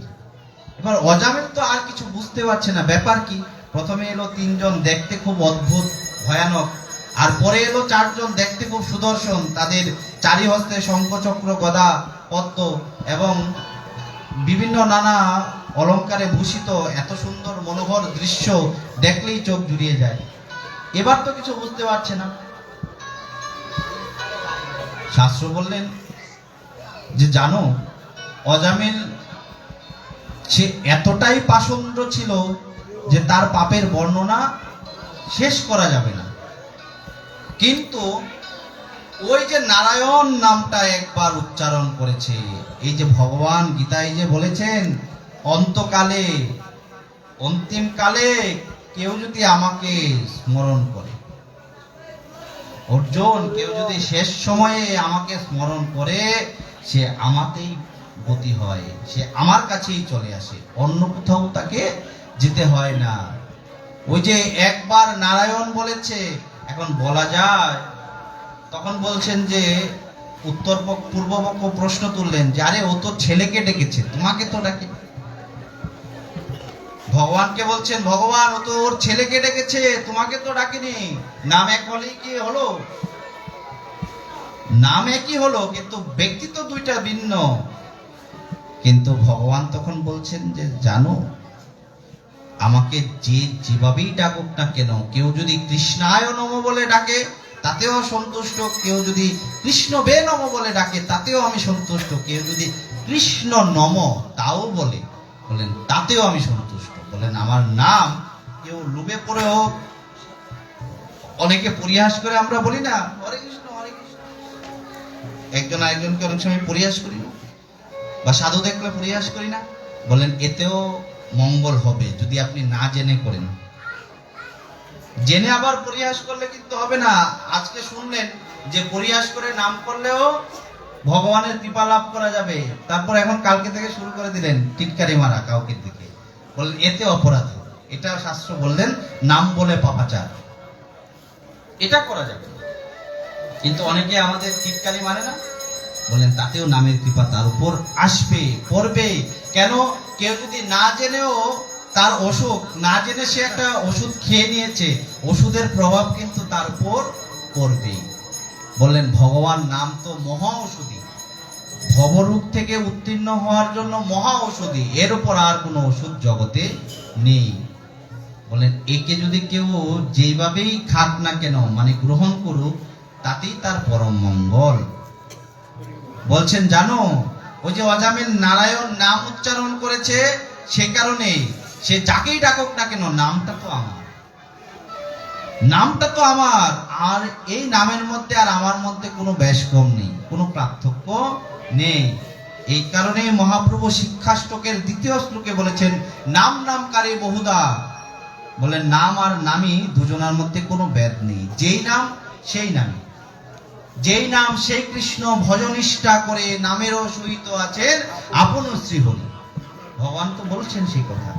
এবার অজামিল তো আর কিছু বুঝতে পারছে না ব্যাপার কি। প্রথমে এলো 3 জন দেখতে খুব অদ্ভুত ভয়ানক, আর পরে এলো 4 জন দেখতে খুব সুদর্শন, তাদের চারিহস্তে শঙ্খচক্র গদা পদ্ম এবং বিভিন্ন নানা অলঙ্কারে ভূষিত, এত সুন্দর মনোহর দৃশ্য দেখলেই চোখ জুড়িয়ে যায়। এবার তো কিছু বুঝতে পারছে না। শাস্ত্র বললেন যে জানো অজামিল সে এতটাই পাষণ্ড ছিল যে তার পাপের বর্ণনা শেষ করা যাবে না। কিন্তু ওই যে নারায়ণ নামটা একবার উচ্চারণ করেছে, এই যে ভগবান গীতায় যে বলেছেন অন্তকালে, অন্তিমকালে কেউ যদি আমাকে স্মরণ করে, অর্জুন কেউ যদি শেষ সময়ে আমাকে স্মরণ করে, সে আমাতেই গতি হয়, সে আমার কাছেই চলে আসে, অন্য কোথাও তাকে যেতে হয় না। ওই যে একবার নারায়ণ বলেছে, এখন বলা যায়, তখন বলছেন যে পূর্বপক্ষ প্রশ্ন তুললেন যে আরে ও তো ছেলেকে ডেকেছে, তোমাকে তো ডাকে। ভগবানকে বলছেন ভগবান ও তো ওর ছেলেকে ডেকেছে, তোমাকে তো ডাকেনি। নাম এক হলেই কি হলো? নাম একই হলো, কিন্তু ব্যক্তি তো 2টা ভিন্ন। কিন্তু ভগবান তখন বলছেন যে জানো, আমাকে যে যেভাবেই ডাকুক না কেন, কেউ যদি কৃষ্ণায় নম বলে ডাকে তাতেও সন্তুষ্ট, কেউ যদি কৃষ্ণ বে নম বলে ডাকে তাতেও আমি সন্তুষ্ট, কেউ যদি কৃষ্ণ নম তাও বলেন তাতেও আমি সন্তুষ্ট। বলেন আমার নাম কেউ লুবে পড়ে হোক, অনেকে পরিহাস করে আমরা বলি না হরে কৃষ্ণ হরে কৃষ্ণ, একজন আরেকজনকে অনেক সময় পরিহাস করি না, বা সাধু দেখলে পরিহাস করি না। বলেন এতেও মঙ্গল হবে যদি আপনি না জেনে করেন। জেনে আবার পরিহাস করলে কিন্তু হবে না। আজকে শুনলেন যে পরিহাস করে নাম করলেও ভগবানের কৃপা লাভ করা যাবে, তারপর এখন কালকে থেকে শুরু করে দিলেন টিটকারি মারা কাউকে দিকে, বললেন এতে অপরাধ। এটা শাস্ত্র বললেন নাম বলে পাপাচার, এটা করা যাবে। কিন্তু অনেকে আমাদের টিটকারি মারে না, বলেন তাতেও নামের কৃপা তার উপর আসবে, পড়বে। কেন? কেউ যদি না জেনেও তার অসুখ, না জেনে সে একটা ওষুধ খেয়ে নিয়েছে, ওষুধের প্রভাব কিন্তু তার উপর পড়বেই। বললেন ভগবান নাম তো মহা ঔষধি, ভবরোগ থেকে উত্তীর্ণ হওয়ার জন্য মহা ঔষধি, এর উপর আর কোনো ওষুধ জগতে নেই। বলেন একে যদি কেউ যেভাবেই খাক না কেন, মানে গ্রহণ করুক, তাতেই তার পরম মঙ্গল। বলছেন জানো, ওই যে অজামিল নারায়ণ নাম উচ্চারণ করেছে, সে কারণে সে যাকেই ডাকুক না কেন নামটা তো আমার, নামটা তো আমার। আর এই নামের মধ্যে আর আমার মধ্যে কোনো বেশ কম নেই, কোনো পার্থক্য নেই। এই কারণে মহাপ্রভু শিক্ষাষ্টকের 2য় শ্লোকে বলেছেন নাম নামকারী বহুদা। বলেন নাম আর নামই দুজনের মধ্যে কোনো ভেদ নেই, যেই নাম সেই নামই, যেই নাম সেই কৃষ্ণ ভজনিষ্ঠা করে নামেরও সহিত আছেন আপন শ্রীহরি। ভগবান তো বলছেন সেই কথা।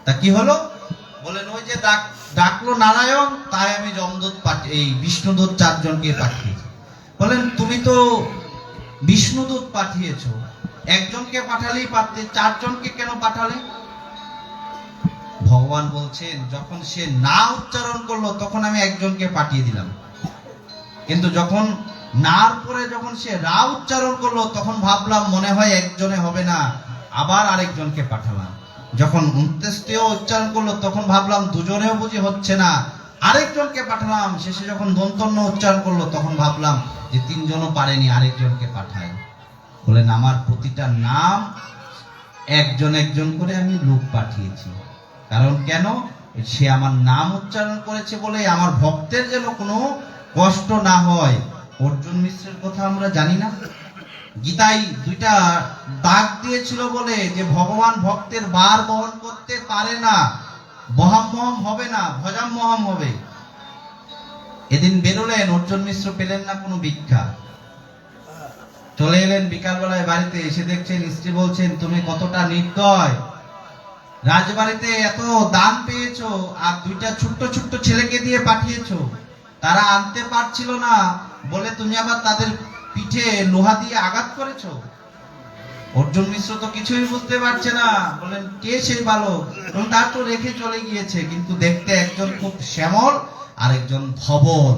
তা কি হলো? বলেন ওই যে ডাকলো নারায়ণ, তাই আমি যমদূত এই বিষ্ণুদূত 4 জনকে পাঠিয়েছি। বলেন তুমি তো বিষ্ণুদূত পাঠিয়েছো, একজনকে পাঠালেই পারতে, 4 জনকে কেন পাঠালে? ভগবান বলছেন যখন সে না উচ্চারণ করলো তখন আমি একজনকে পাঠিয়ে দিলাম, কিন্তু যখন নার পরে যখন সে রা উচ্চারণ করলো তখন ভাবলাম মনে হয় একজনে হবে না, আবার আরেকজনকে পাঠালাম। যখন অন্ত্যেষ্টিয় উচ্চারণ করলো তখন ভাবলাম দুজনেও বুঝি হচ্ছে না, আরেকজনকে পাঠালাম। শেষে যখন দন্তন্য উচ্চারণ করলো তখন ভাবলাম যে 3 জনও পারেনি, আরেকজনকে পাঠাই। বলেন আমার প্রতিটা নাম একজন একজন করে আমি লোক পাঠিয়েছি। কারণ কেন? সে আমার নাম উচ্চারণ করেছে বলে আমার ভক্তের যেন কোনো কষ্ট না হয়। অর্জুন মিশ্রের কথা আমরা জানি না, গীতায় 2টা দাগ দিয়েছিল বলে যে ভগবান ভক্তের বার বহন করতে পারে না, বহাম্মহম হবে না, ভজাম্মহম হবে। এদিন বেরোলেন, অর্জুন মিশ্র পেলেন না কোনো ভিক্ষা, চলে এলেন বিকালবেলায় বাড়িতে, এসে দেখছেন স্ত্রী বলছেন তুমি কতটা নির্দয়, রাজবাড়িতে এত দান পেয়েছো আর 2টা ছোট্ট ছোট্ট ছেলেকে দিয়ে পাঠিয়েছো, তারা আনতে পারছিল না বলে তুমি আবার তাদের পিঠে লোহা দিয়ে আঘাত করেছো। অর্জুন মিশ্র তো কিছুই বুঝতে পারছে না, বলেন কে সেই বালক? তার তো রেখে চলে গিয়েছে, কিন্তু দেখতে একজন খুব শ্যামল আর একজন ধবল,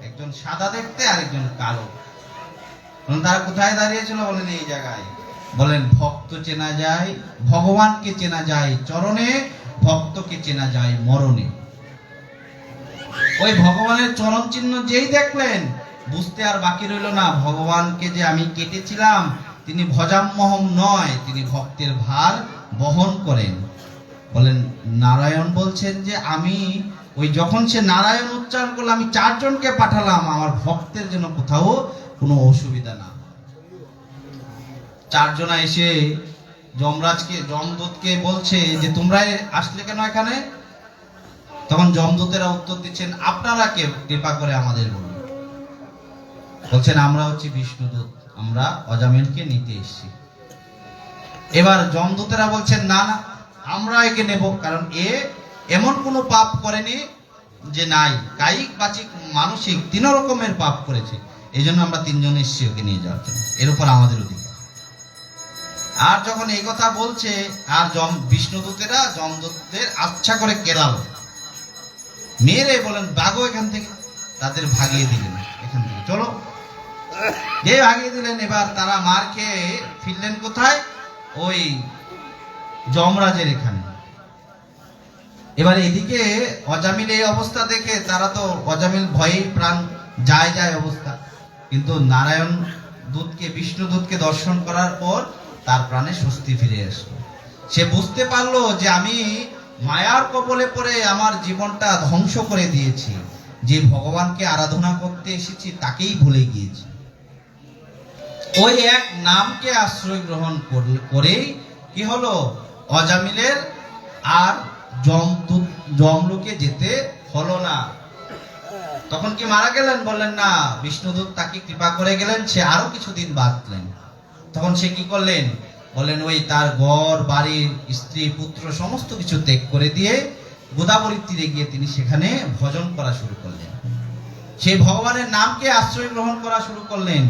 একজন সাদা দেখতে আর একজন কালো। তারা কোথায় দাঁড়িয়েছিল? বলেন এই জায়গায়। বলেন ভক্ত চেনা যায়, ভগবানকে চেনা যায় চরণে, ভক্তকে চেনা যায় মরণে। ওই ভগবানের চরণ চিহ্ন যেই দেখলেন, বুঝতে আর বাকি রইল না ভগবানকে যে আমি কেটেছিলাম তিনি ভজাম্মহম নয়, তিনি ভক্তের ভার বহন করেন। বলেন নারায়ণ বলছেন যে আমি ওই যখন সে নারায়ণ উচ্চারণ করলো আমি 4 জনকে পাঠালাম আমার ভক্তের জন্য কোথাও কোনো অসুবিধা না। 4 জনা এসে যমরাজকে, যমদূতকে বলছে যে তোমরা আসলে কেন এখানে? তখন যমদূতেরা উত্তর দিচ্ছেন আপনারা কে, কৃপা করে আমাদের বলুন। বলছেন আমরা হচ্ছি বিষ্ণুদূত, আমরা অজামিলকে নিতে এসেছি। এবার যমদূতেরা বলছেন না না, আমরা একে নেব, কারণ এ এমন কোনো পাপ করেনি যে নাই, কায়িক বাচিক মানসিক 3 রকমের পাপ করেছে, এই জন্য আমরা 3 জন এসেছি ওকে নিয়ে যাওয়ার জন্য, এর উপর আমাদের অধিকার। আর যখন এই কথা বলছে আর বিষ্ণুদূতেরা যমদূতদের আচ্ছা করে কেরালো, মেরে বলেন ভাগো এখান থেকে, তাদের ভাগিয়ে দিলেন এখান থেকে, চলো যে ভাগিয়ে দিলেন। এবার তারা মার খেয়ে ফিরলেন কোথায়? ওই যমরাজের এখানে। এবার এদিকে অজামিল এই অবস্থা দেখে তারা তো অজামিল ভয়ে প্রাণ যায় যায় অবস্থা, কিন্তু নারায়ণ দূতকে, বিষ্ণু দূতকে দর্শন করার পর তার প্রাণে স্বস্তি ফিরে আসলো। সে বুঝতে পারলো যে আমি মায়ার কবলে পড়ে আমার জীবনটা ধ্বংস করে দিয়েছি, যে ভগবানকে আরাধনা করতে এসেছি তাকেই ভুলে গিয়েছি। ওই এক নামকে আশ্রয় গ্রহণ করেই কি হলো, অজামিলের আর যমলোকে যেতে হলো না। তখন কি মারা গেলেন? বললেন না, বিষ্ণুদূত তাকে কৃপা করে গেলেন, সে আরো কিছুদিন বাঁচলেন। তখন সে কি করলেন? বললেন ওই তার ঘর বাড়ি স্ত্রী পুত্র সমস্ত কিছু ত্যাগ করে দিয়ে গোদাবরীর তীরে গিয়ে তিনি সেখানে ভজন করা শুরু করলেন। সেই ভগবানের নামকে আশ্রয় গ্রহণ করা শুরু করলেন।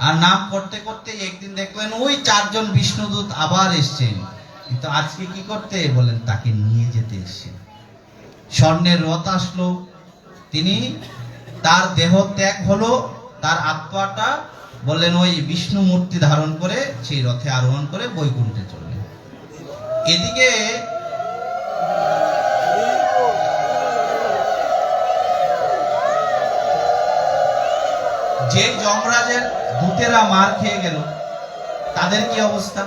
আর নাম করতে করতে একদিন দেখলেন ওই 4 জন বিষ্ণুদূত আবার এসছেন, কিন্তু আজকে কি করতে? বলেন তাকে নিয়ে যেতে এসছেন। স্বর্ণের রথ আসলো, তিনি তার দেহ ত্যাগ হলো, তার আত্মাটা বললেন ওই বিষ্ণু মূর্তি ধারণ করে সেই রথে আরোহণ করে বৈকুণ্ঠে চললেন। এদিকে যে যমরাজের দূতেরা মার খেয়ে গেল তাদের কি অবস্থা?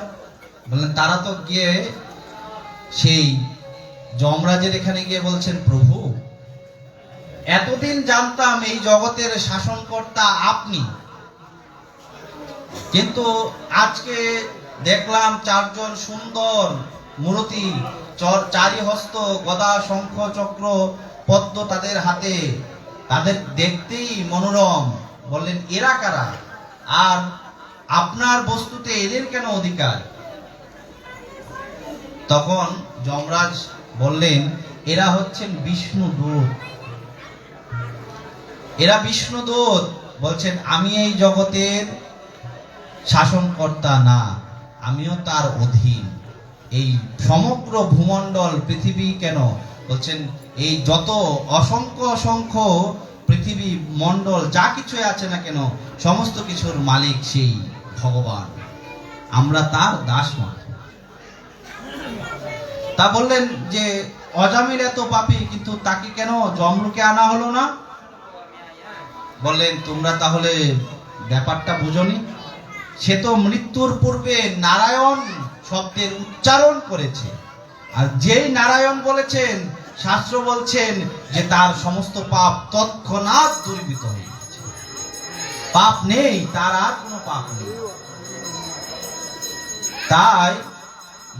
বললেন তারা তো গিয়ে সেই যমরাজের এখানে গিয়ে বলছেন, প্রভু এতদিন জানতাম এই জগতের শাসনকর্তা আপনি, কিন্তু আজকে দেখলাম 4 জন সুন্দর মূর্তি, চারি হস্ত, গদা শঙ্খ চক্র পদ্ম তাদের হাতে, তাদের দেখতেই মনোরম। বললেন এরা কারা? আর আপনার বস্তুতে এদের কেন অধিকার? তখন যমরাজ বললেন এরা হচ্ছেন বিষ্ণুদূত। এরা বিষ্ণুদূত। বলছেন আমি এই জগতের শাসনকর্তা না, আমিও তার অধীন। এই সমগ্র ভূমণ্ডল পৃথিবী কেন, বলছেন এই যত অসংখ্য অসংখ্য পৃথিবী মণ্ডল যা কিছু আছে না কেন, সমস্ত কিছুর মালিক সেই ভগবান, আমরা তার দাস মাত্র। তা বললেন যে অজামিল এত পাপী, কিন্তু তাকে কেন যমলোকে আনা হলো না? বললেন তোমরা তাহলে ব্যাপারটা বুঝোনি। সে তো মৃত্যুর পূর্বে নারায়ণ শব্দের উচ্চারণ করেছে, আর যেই নারায়ণ বলেছেন শাস্ত্র বলছেন যে তার সমস্ত পাপ তৎক্ষণাৎ দূরীভূত হয়ে গেছে। পাপ নেই, তার আর কোনো পাপ নেই। তাই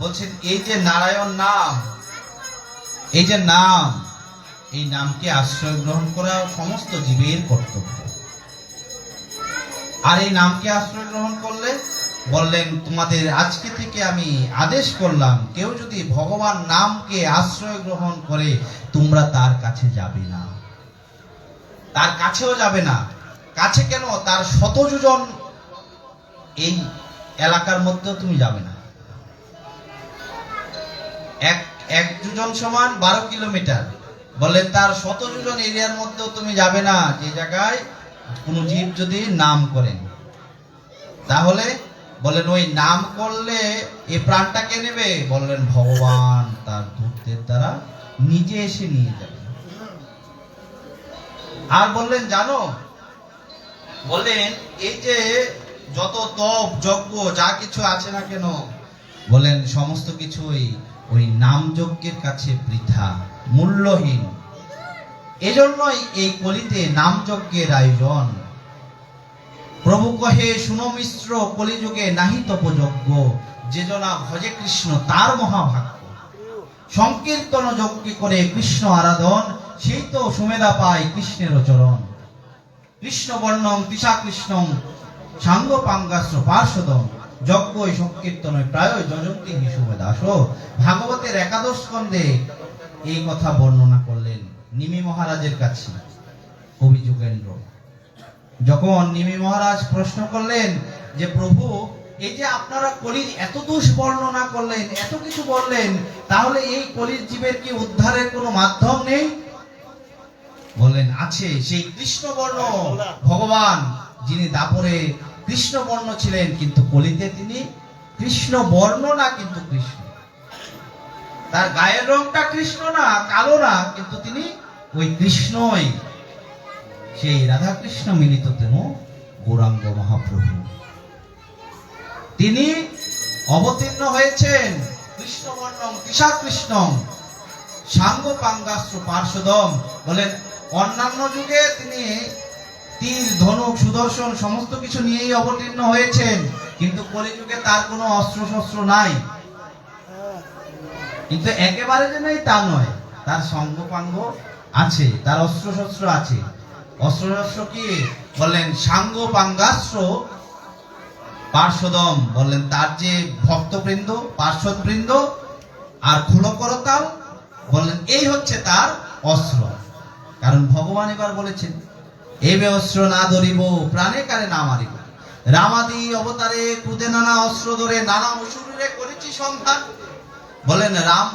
বলছেন এই যে নারায়ণ নাম, এই যে নাম, এই নামকে আশ্রয় গ্রহণ করা সমস্ত জীবের কর্তব্য। আর এই নামকে আশ্রয় গ্রহণ করলে বললেন তোমাদের আজকে থেকে আমি আদেশ করলাম, কেউ যদি ভগবান নামকে আশ্রয় গ্রহণ করে তোমরা তার কাছে যাবে না, তার কাছেও যাবে না। কাছে কেন, তার শতযোজন এই এলাকার মধ্যেও তুমি যাবে না। এক যোজন সমান 12 কিলোমিটার। বললেন তার শতযোজন এরিয়ার মধ্যেও তুমি যাবে না, যে জায়গায় কোন জীব যদি নাম করেন। তাহলে বলেন ওই নাম করলে এই প্রাণটা কে নেবে? বললেন ভগবান তার দূতদের দ্বারা নিজে এসে নিয়ে যাবে। আর বললেন জানো, বললেন এই যে যত তপ যজ্ঞ যা কিছু আছে না কেন, বলেন সমস্ত কিছুই ওই নাম যজ্ঞের কাছে বৃথা, মূল্যহীন। এজন্যই এই কলিতে নাম যজ্ঞের আয়োজন। প্রভু কহে শুনো মিশ্র, কলিযুগে নাহি তপযজ্ঞ, যে জনা ভজে কৃষ্ণ তার মহাভাগ্য। সংকীর্তন যজ্ঞ করে কৃষ্ণ আরাধন, সেই তো সুমেধা পায় কৃষ্ণের চরণ। কৃষ্ণ বর্ণম তিসা কৃষ্ণম সাঙ্গ পাঙ্গাস্র পার্শ্বদম, যজ্ঞ সংকীর্তন প্রায় যজন্তি সুমেদাস। ভাগবতের 11 স্কন্ধে এই কথা বর্ণনা করলেন নিমি মহারাজের কাছে কবি যুগেন্দ্র। যখন নিমি মহারাজ প্রশ্ন করলেন যে প্রভু এই যে আপনারা কলির এত দোষ বর্ণনা করলেন, এত কিছু বললেন, তাহলে এই কলির জীবের কি উদ্ধারের কোনো মাধ্যম নেই? বললেন আছে, সেই কৃষ্ণবর্ণ ভগবান যিনি দাপরে কৃষ্ণ বর্ণ ছিলেন, কিন্তু কলিতে তিনি কৃষ্ণ বর্ণ না, কিন্তু কৃষ্ণ। তার গায়ের রংটা কৃষ্ণ না, কালো না, কিন্তু তিনি ওই কৃষ্ণই, সেই রাধা কৃষ্ণ মিলিত তেন গৌরাঙ্গ মহাপ্রভু। তিনি অবতীর্ণ হয়েছেন কৃষ্ণবর্ণম কৃষা কৃষ্ণম সাঙ্গ পাঙ্গাস্ত্র পার্শ্বদম। বলেন অন্যান্য যুগে তিনি তীর ধনুক সুদর্শন সমস্ত কিছু নিয়েই অবতীর্ণ হয়েছেন, কিন্তু কলিযুগে তার কোনো অস্ত্র শস্ত্র নাই। কিন্তু একেবারে যে নেই তা নয়, তার সঙ্গ পাঙ্গ আছে, তার অস্ত্র শস্ত্র আছে। অস্ত্র শস্ত্র কি? বললেন সাঙ্গ পাঙ্গাস্ত্র পার্শ্বদম। বললেন তার যে ভক্তবৃন্দ, পার্শ্বদবৃন্দ আর খুলকরতাল, বললেন এই হচ্ছে তার অস্ত্র। কারণ ভগবান এবার বলেছেন, এবে অস্ত্র না ধরিব প্রাণে কারে না মারিব। রামাদি অবতারে ক্রুদে নানা অস্ত্র ধরে নানা অসুরে করেছি সন্ধান। বলেন রাম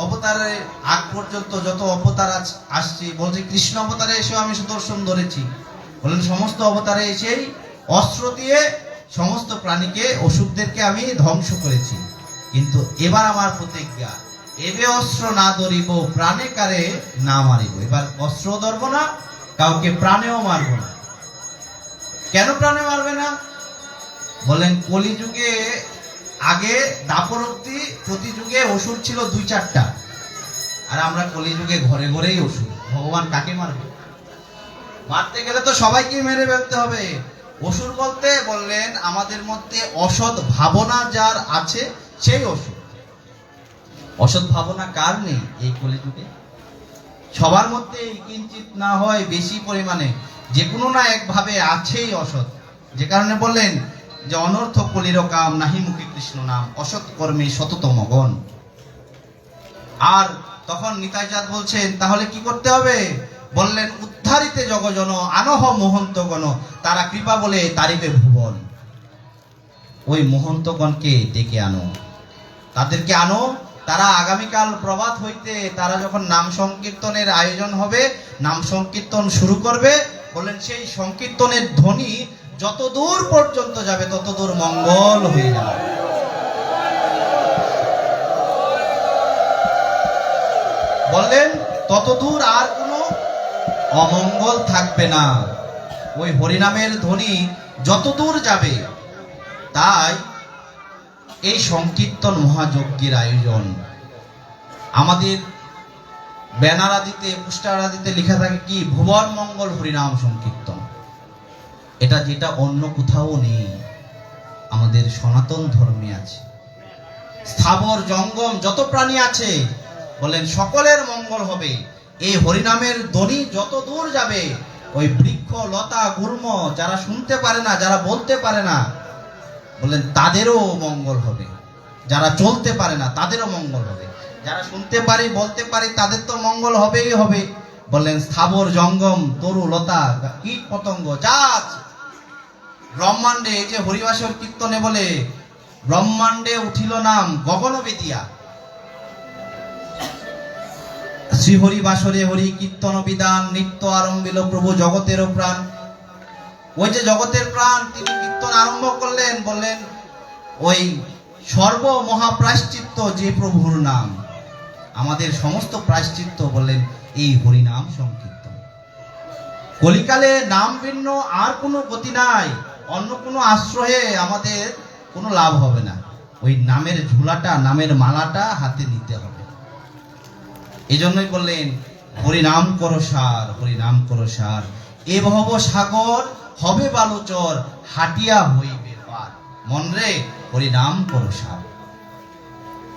অবতারের আগ পর্যন্ত যত অবতার আসছে, বলছে কৃষ্ণ অবতারে এসেও আমি সুদর্শন ধরেছি। বলেন সমস্ত অবতারে এসেই অস্ত্র দিয়ে সমস্ত প্রাণীকে অসুরদেরকে আমি ধ্বংস করেছি। কিন্তু এবার আমার প্রতিজ্ঞা, এবে অস্ত্র না ধরিব প্রাণে কারে না মারিব। এবার অস্ত্র ধরবো না, কাউকে প্রাণেও মারবো না। কেন প্রাণে মারবে না? বলেন কলিযুগে আগে দাপর অব্দি প্রতি যুগে অসুর ছিল 2-4টা, আর আমরা কলিযুগে ঘরে ঘরেই অসুর। ভগবান কাকে মারবে? মারতে গেলে তো সবাইকে মেরে ফেলতে হবে। অসুর বলতে বললেন আমাদের মধ্যে অসৎ ভাবনা যার আছে সেই অসুর। অসৎ ভাবনা কার নেই এই কলিযুগে? সবার মধ্যে কিঞ্চিত না হয় বেশি পরিমাণে যে কোনো না একভাবে আছেই অসৎ। যে কারণে বললেন যে অনর্থ কলির কাম নাহি মুখে কৃষ্ণ নাম, অসৎ কর্মে সততম গণ। আর তখন নিতাই চাঁদ বলছেন তাহলে কি করতে হবে? বললেন উদ্ধারিতে জগজন আনহ মোহন্ত গণ, তারা কৃপা বলে তারিবে ভুবন। ওই মোহন্তগণকে ডেকে আনো, তাদেরকে আনো। তারা আগামীকাল প্রভাত হইতে তারা যখন নাম সংকীর্তনের আয়োজন হবে, নাম সংকীর্তন শুরু করবে, বললেন সেই সংকীর্তনের ধ্বনি যত দূর পর্যন্ত যাবে তত দূর মঙ্গল হয়ে যাবে। বললেন তত দূর আর কোনো অমঙ্গল থাকবে না। ওই হরিনামের ধ্বনি যত দূর যাবে, তাই এই সংকীর্তন মহাযজ্ঞের আয়োজন। আমাদের ব্যানার আদিতে, পোস্টার আদিতে লেখা থাকে কি? ভুবন মঙ্গল হরিনাম সংকীর্তন। এটা যেটা অন্য কোথাও নেই, আমাদের সনাতন ধর্মে আছে। স্থাবর জঙ্গম যত প্রাণী আছে, বলেন সকলের মঙ্গল হবে। এই হরিনামের ধ্বনি যত দূর যাবে, ওই বৃক্ষ লতা গুল্ম যারা শুনতে পারে না, যারা বলতে পারে না, বলেন তাদেরও মঙ্গল হবে। যারা চলতে পারে না তাদেরও মঙ্গল হবে। যারা শুনতে পারি, বলতে পারি, তাদের তো মঙ্গল হবেই হবে। বললেন স্থাবর জঙ্গম তরু লতা কীট পতঙ্গ যা আছে ব্রহ্মাণ্ডে, এই যে হরিবাসর কীর্তনে বলে ব্রহ্মাণ্ডে উঠিল নাম গগন বেদিয়া, শ্রী হরি বাসরে হরি কীর্তন বিধান নিত্য আরম্ভিল প্রভু জগতেরও প্রাণ। ওই যে জগতের প্রাণ তিনি কীর্তন আরম্ভ করলেন, বললেন ওই সর্ব মহাপ্রায়শ্চিত্ত যে প্রভুর নাম, আমাদের সমস্ত প্রায়শ্চিত্ত বললেন এই হরিনাম সংকীর্তন। কলিকালে নাম ভিন্ন আর কোনো গতি নাই, অন্য কোনো আশ্রয়ে আমাদের কোনো লাভ হবে না। ওই নামের ঝুলাটা, নামের মালাটা হাতে নিতে হবে। এই জন্যই বললেন হরিনাম করো সার, হরিনাম করো সার, এ ভব সাগর হবে বালুচর, হাটিয়া হইবে পার। মন রে হরিনাম করো সার।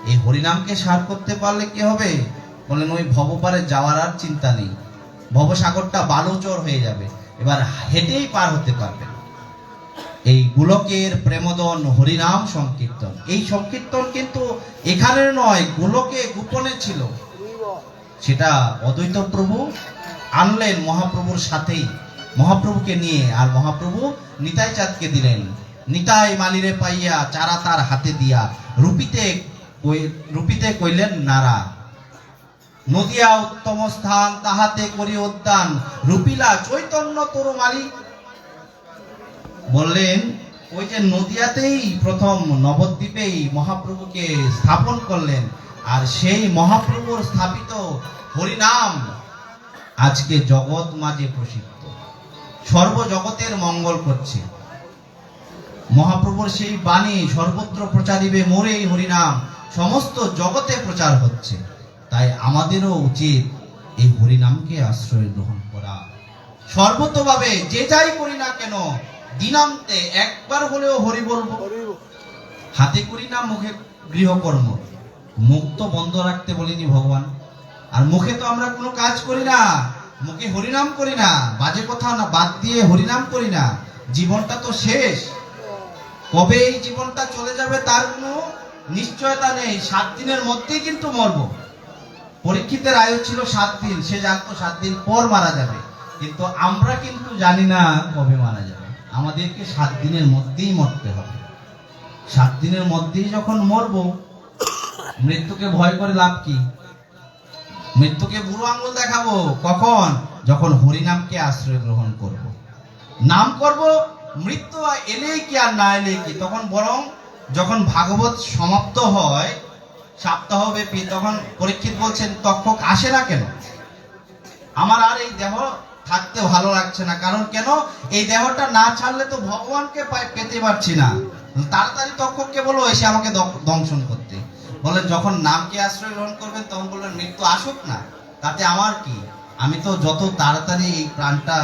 এই হরিনামকে সার করতে পারলে কি হবে? বললেন ওই ভবপারে যাওয়ার আর চিন্তা নেই, ভবসাগরটা বালুচর হয়ে যাবে, এবার হেঁটেই পার হতে পারবে। এই গোলকের প্রেমদন হরিনাম সংকীর্তন, এই সংকীর্তন কিন্তু এখানের নয়, গোলকে গোপনে ছিল। সেটা অদ্বৈত প্রভু আনলেন মহাপ্রভুর সাথেই, মহাপ্রভুকে নিয়ে। আর মহাপ্রভু নিতাই চাঁদকে দিলেন। নিতাই মালিরে পাইয়া চারা তার হাতে দিয়া, রূপিতে কইলেন নারা, নদিয়া উত্তম স্থান তাহাতে করি উদ্যান, রূপিলা চৈতন্য তোর মালি। বললেন ওই যে নদিয়াতেই প্রথম নবদ্বীপেই মহাপ্রভুকে স্থাপন করলেন, আর সেই মহাপ্রভুর স্থাপিত হরিনাম আজকে জগৎ মাঝে প্রসিদ্ধ, সর্বজগতের মঙ্গল করছে। মহাপ্রভুর সেই বাণী সর্বত্র প্রচারিবে মোরে এই হরিনাম, সমস্ত জগতে প্রচার হচ্ছে। তাই আমাদেরও উচিত এই হরিনামকে আশ্রয় গ্রহণ করা, সর্বতভাবে যে যাই করি না কেন দিনান্তে একবার হলেও হরি বলবো। হাতে করি না মুখে গৃহকর্ম, মুখ তো বন্ধ রাখতে বলিনি ভগবান। আর মুখে তো আমরা কোনো কাজ করি না, মুখে হরিনাম করি না, বাজে কথা না বাদ দিয়ে হরিনাম করি না। জীবনটা তো শেষ, কবে এই জীবনটা চলে যাবে তার কোনো নিশ্চয়তা নেই। 7 দিনের মধ্যেই কিন্তু মরব। পরীক্ষিতের আয়ু ছিল 7 দিন, সে জানতো 7 দিন পর মারা যাবে, কিন্তু আমরা কিন্তু জানি না কবে মারা যাবে। আমাদেরকে 7 দিনের মধ্যেই মরতে হবে। 7 দিনের মধ্যেই যখন মরব, মৃত্যুকে ভয় করে লাভ কি? মৃত্যুকে বুড়ো আঙুল দেখাবো কখন? যখন হরিনামকে আশ্রয় গ্রহণ করব, নাম করব। মৃত্যু এলেই কি আর না এলেই কি, তখন বরং যখন ভাগবত সমাপ্ত হয় সপ্তাহব্যাপী, তখন পরীক্ষিত বলছেন তক্ষক আসে না কেন? আমার আর এই দেহ থাকতে ভালো লাগছে না। কারণ কেন? এই দেহটা না ছাড়লে তো ভগবানকে পেতে পারছি না। তাড়াতাড়ি তক্ষককে বলো এসে আমাকে দংশন করতে। বলেন যখন নামকে আশ্রয় গ্রহণ করবেন তখন বললেন মৃত্যু আসুক না, তাতে আমার কি? আমি তো যত তাড়াতাড়ি এই প্রাণটা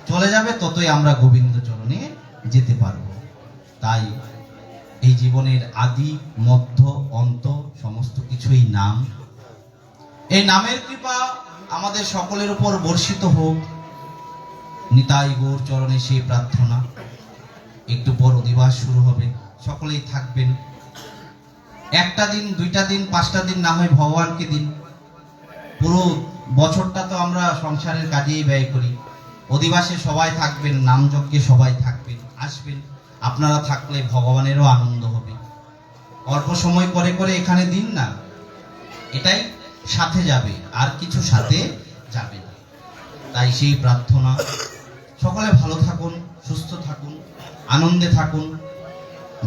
চলে যাবে ততই আমরা গোবিন্দ চরণে যেতে পারবো। তাই এই জীবনের আদি মধ্য অন্ত সমস্ত কিছুই নাম। এই নামের কৃপা আমাদের সকলের উপর বর্ষিত হোক, নিতাই গৌর চরণে সেই প্রার্থনা। একটু পর অধিবাস শুরু হবে, সকলেই থাকবেন। 1টা দিন 2টা দিন 5টা দিন না হয় ভগবানকে দিন। পুরো বছরটা তো আমরা সংসারের কাজেই ব্যয় করি। অধিবাসে সবাই থাকবেন, নামযজ্ঞে সবাই থাকবেন, আসবেন। আপনারা থাকলে ভগবানেরও আনন্দ হবে। অল্প সময় করে করে এখানে দিন না, এটাই সাথে যাবে, আর কিছু সাথে যাবে না। তাই সেই প্রার্থনা, সকলে ভালো থাকুন, সুস্থ থাকুন, আনন্দে থাকুন।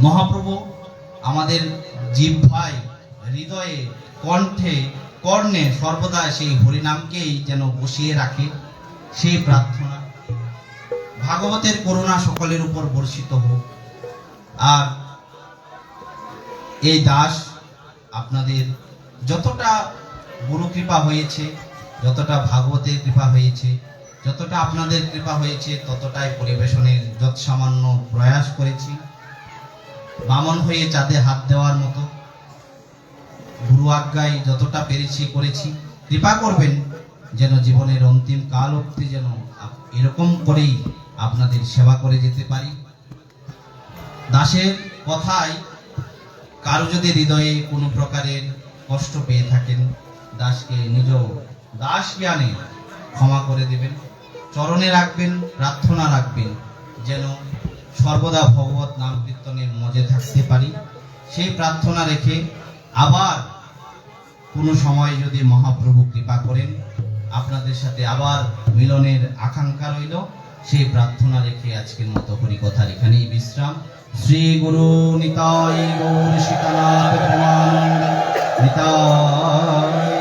মহাপ্রভু আমাদের জিহ্বায়, হৃদয়ে, কণ্ঠে, কর্ণে সর্বদা সেই হরিনামকেই যেন বসিয়ে রাখে, সেই প্রার্থনা। ভাগবতের করুণা সকলের উপর বর্ষিত হোক। আর এই দাস আপনাদের যতটা গুরু কৃপা হয়েছে, যতটা ভাগবতের কৃপা হয়েছে, যতটা আপনাদের কৃপা হয়েছে, ততটাই পরিবেশনের যত সামান্য প্রয়াস করেছি। বামন হয়ে চাঁদে হাত দেওয়ার মতো গুরু আজ্ঞায় যতটা পেরেছি করেছি। কৃপা করবেন যেন জীবনের অন্তিম কাল অবধি যেন এরকম করেই আপনাদের সেবা করে যেতে পারি। দাসের কথায় কারো যদি হৃদয়ে কোনো প্রকারের কষ্ট পেয়ে থাকেন, দাসকে নিজ দাস জ্ঞানে ক্ষমা করে দেবেন, চরণে রাখবেন, প্রার্থনা রাখবেন যেন সর্বদা ভগবত নাম কীর্তনের মজে থাকতে পারি। সেই প্রার্থনা রেখে আবার কোনো সময় যদি মহাপ্রভু কৃপা করেন আপনাদের সাথে আবার মিলনের আকাঙ্ক্ষা রইল, সেই প্রার্থনা রেখে আজকের মতো হরিকথার এখানেই বিশ্রাম। শ্রী গুরু নিতাই গৌর সীতানাথ প্রেমানন্দ নিতাই।